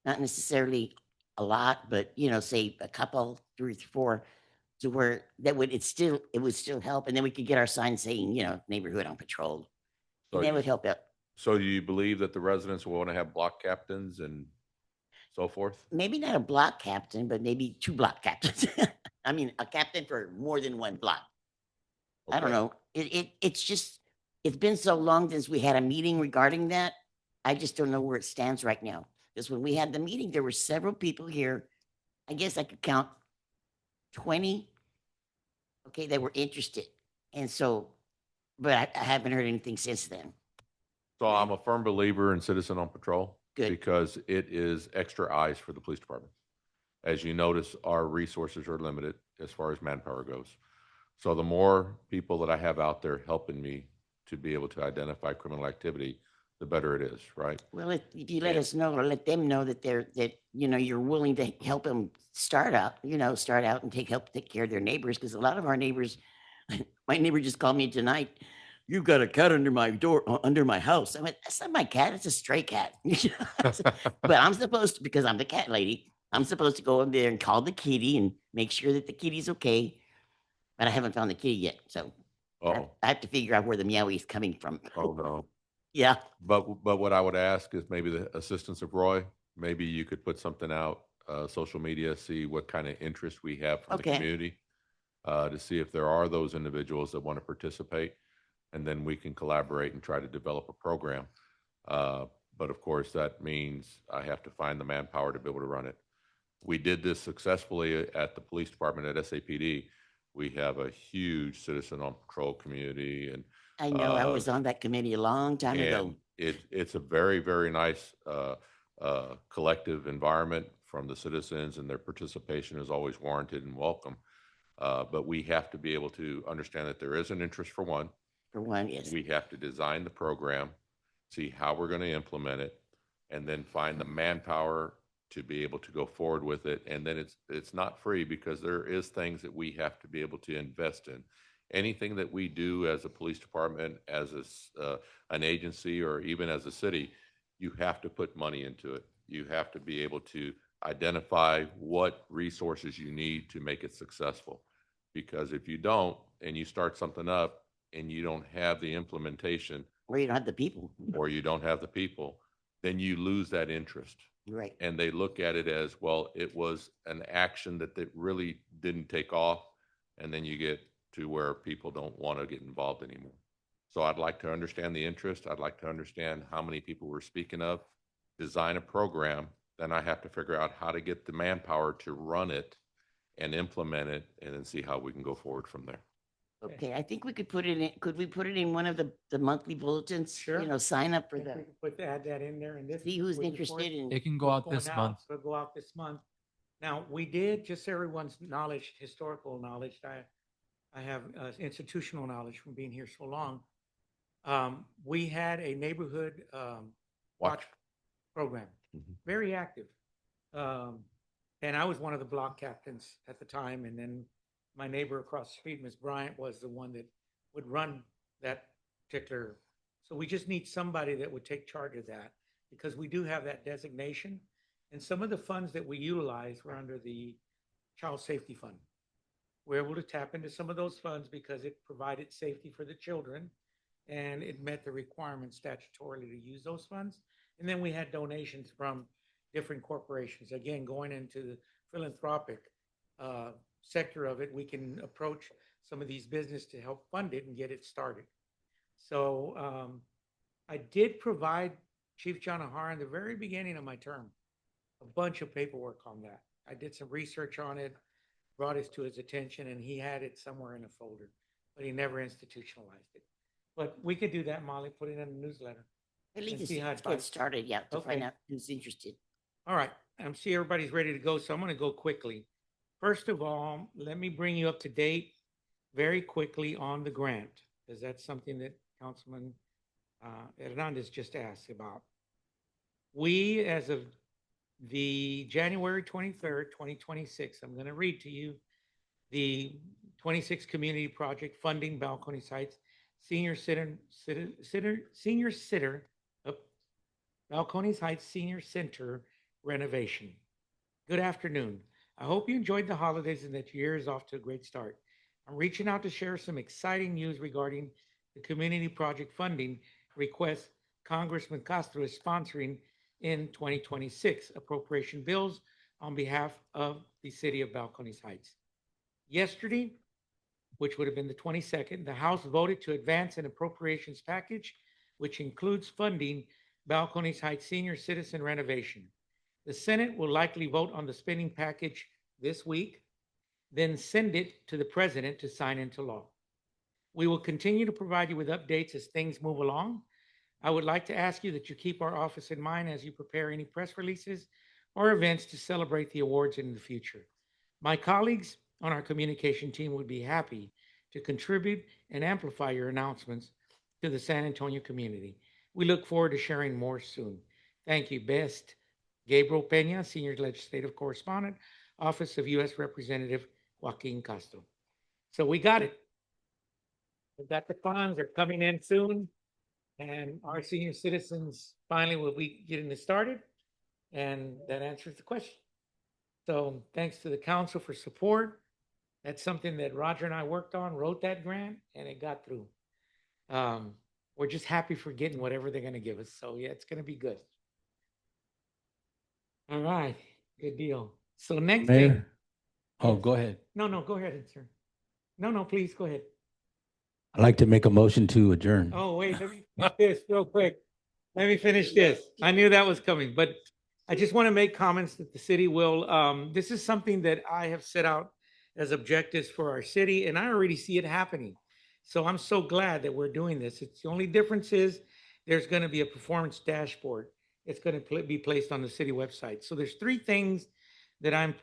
Not necessarily a lot, but, say a couple, 3, 4, to where it would still help. And then we could get our sign saying, neighborhood on patrol. So And that you- would help out. so do you believe that the residents will want to have block captains and so forth? Maybe not a block captain, but maybe 2 block captains. I mean, a captain for more than 1 block. I don't Okay. know. It's been so long since we had a meeting regarding that. I just don't know where it stands right now. Because when we had the meeting, there were several people here. I guess I could count 20. Okay, that were interested. And so, but I haven't heard anything since then. So I'm a firm believer in Citizen on Patrol. Good. Because it is extra eyes for the police department. As you notice, our resources are limited as far as manpower goes. So the more people that I have out there helping me to be able to identify criminal activity, the better it is, right? Well, if you let us know, or let them know that you're willing to help them start out and take care of their neighbors. Because a lot of our neighbors, my neighbor just called me tonight. You've got a cat under my door, under my house. I went, that's not my cat. It's a stray cat. But I'm supposed to, because I'm the cat lady, I'm supposed to go in there and call the kitty and make sure that the kitty's okay. But I haven't found the kitty yet. So Oh, I have to figure out where the meowie is coming from. oh, no. Yeah. But what I would ask is maybe the assistance of Roy, maybe you could put something out, social media, see what kind of interest we have from the Okay. community, to see if there are those individuals that want to participate, and then we can collaborate and try to develop a program. But of course, that means I have to find the manpower to be able to run it. We did this successfully at the police department at SAPD. We have a huge Citizen on Patrol community, and I know, I was on that committee a long time ago. and it's a very, very nice collective environment from the citizens, and their participation is always warranted and welcome. But we have to be able to understand that there is an interest for one. For one, yes. We have to design the program, see how we're going to implement it, and then find the manpower to be able to go forward with it. And then it's not free because there is things that we have to be able to invest in. Anything that we do as a police department, as an agency, or even as a city, you have to put money into it. You have to be able to identify what resources you need to make it successful. Because if you don't, and you start something up and you don't have the implementation, Or you don't have the people. or you don't have the people, then you lose that interest. Right. And they look at it as, well, it was an action that really didn't take off. And then you get to where people don't want to get involved anymore. So I'd like to understand the interest. I'd like to understand how many people we're speaking of, design a program. Then I have to figure out how to get the manpower to run it and implement it, and then see how we can go forward from there. Okay, I think we could put it in, could we put it in one of the monthly bulletins? Sure. You know, sign up for I think the, we could add that in there and this. see who's with the report. interested in. It can go out Going this month. So it'll go out this month. Now, we did, just so everyone's knowledge, historical knowledge, I have institutional knowledge from being here so long. We had a neighborhood watch program, very active. And I was one of the block captains at the time, and then my neighbor across the street, Ms. Bryant, was the one that would run that particular. So we just need somebody that would take charge of that, because we do have that designation. And some of the funds that we utilize were under the Child Safety Fund. We're able to tap into some of those funds because it provided safety for the children and it met the requirements statutorily to use those funds. And then we had donations from different corporations. Again, going into the philanthropic sector of it, we can approach some of these businesses to help fund it and get it started. So I did provide Chief John Ahar in the very beginning of my term a bunch of paperwork on that. I did some research on it, brought it to his attention, and he had it somewhere in a folder, but he never institutionalized it. But we could do that, Molly, put it in a newsletter. At and least see how it let's get bites. started, yeah, to find Okay. out who's interested. All right, I see everybody's ready to go, so I'm going to go quickly. First of all, let me bring you up to date very quickly on the grant, because that's something that Councilman Hernandez just asked about. We, as of the January 23rd, 2026, I'm going to read to you the 26 Community Project Funding Balcones Heights Senior Center Balcones Heights Senior Center renovation. Good afternoon. I hope you enjoyed the holidays and that your year is off to a great start. I'm reaching out to share some exciting news regarding the community project funding request Congressman Castro is sponsoring in 2026 appropriation bills on behalf of the city of Balcones Heights. Yesterday, which would have been the 22nd, the House voted to advance an appropriations package, which includes funding Balcones Heights senior citizen renovation. The Senate will likely vote on the spending package this week, then send it to the president to sign into law. We will continue to provide you with updates as things move along. I would like to ask you that you keep our office in mind as you prepare any press releases or events to celebrate the awards in the future. My colleagues on our communication team would be happy to contribute and amplify your announcements to the San Antonio community. We look forward to sharing more soon. Thank you. Best, Gabriel Peña, Senior Legislative Correspondent, Office of U.S. Representative Joaquin Castro. So we got it. We got the funds. They're coming in soon. And our senior citizens finally will be getting it started. And that answers the question. So thanks to the council for support. That's something that Roger and I worked on, wrote that grant, and it got through. We're just happy for getting whatever they're going to give us. So yeah, it's going to be good. All right, good deal. So next thing. Mayor? Oh, go ahead. No, go ahead, sir. No, please go ahead. I'd like to make a motion to adjourn. Oh, wait, let me finish this real quick. Let me finish this. I knew that was coming, but I just want to make comments that the city will, this is something that I have set out as objectives for our city, and I already see it happening. So I'm so glad that we're doing this. It's the only difference is there's going to be a performance dashboard. It's going to be placed on the city website. So there's three things that I'm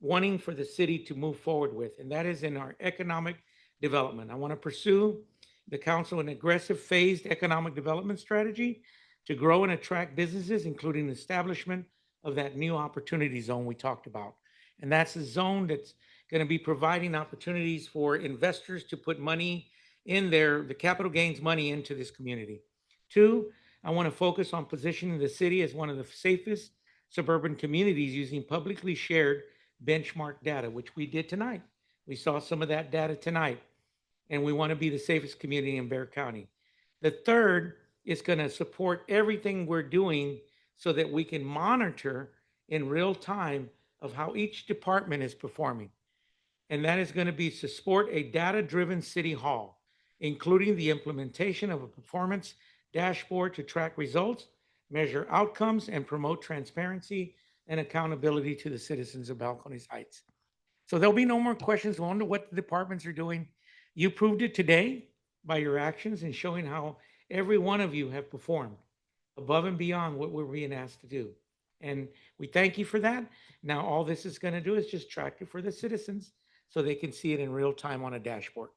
wanting for the city to move forward with, and that is in our economic development. I want to pursue the council an aggressive phased economic development strategy to grow and attract businesses, including the establishment of that new opportunity zone we talked about. And that's a zone that's going to be providing opportunities for investors to put money in the capital gains money into this community. Two, I want to focus on positioning the city as one of the safest suburban communities using publicly shared benchmark data, which we did tonight. We saw some of that data tonight, and we want to be the safest community in Bexar County. The third is going to support everything we're doing so that we can monitor in real time of how each department is performing. And that is going to be to support a data-driven city hall, including the implementation of a performance dashboard to track results, measure outcomes, and promote transparency and accountability to the citizens of Balcones Heights. So there'll be no more questions. I wonder what the departments are doing. You proved it today by your actions and showing how every one of you have performed above and beyond what we're being asked to do. And we thank you for that. Now, all this is going to do is just track it for the citizens so they can see it in real time on a dashboard.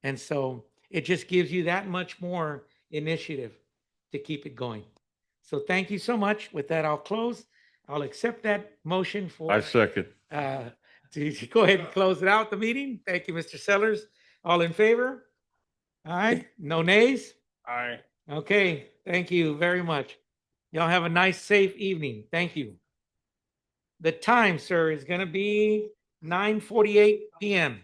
And so it just gives you that much more initiative to keep it going. So thank you so much. With that, I'll close. I'll accept that motion for. I second. To go ahead and close it out, the meeting. Thank you, Mr. Sellers. All in favor? Aye. No nays? Aye. Okay, thank you very much. Y'all have a nice, safe evening. Thank you. The time, sir, is going to be 9:48 p.m.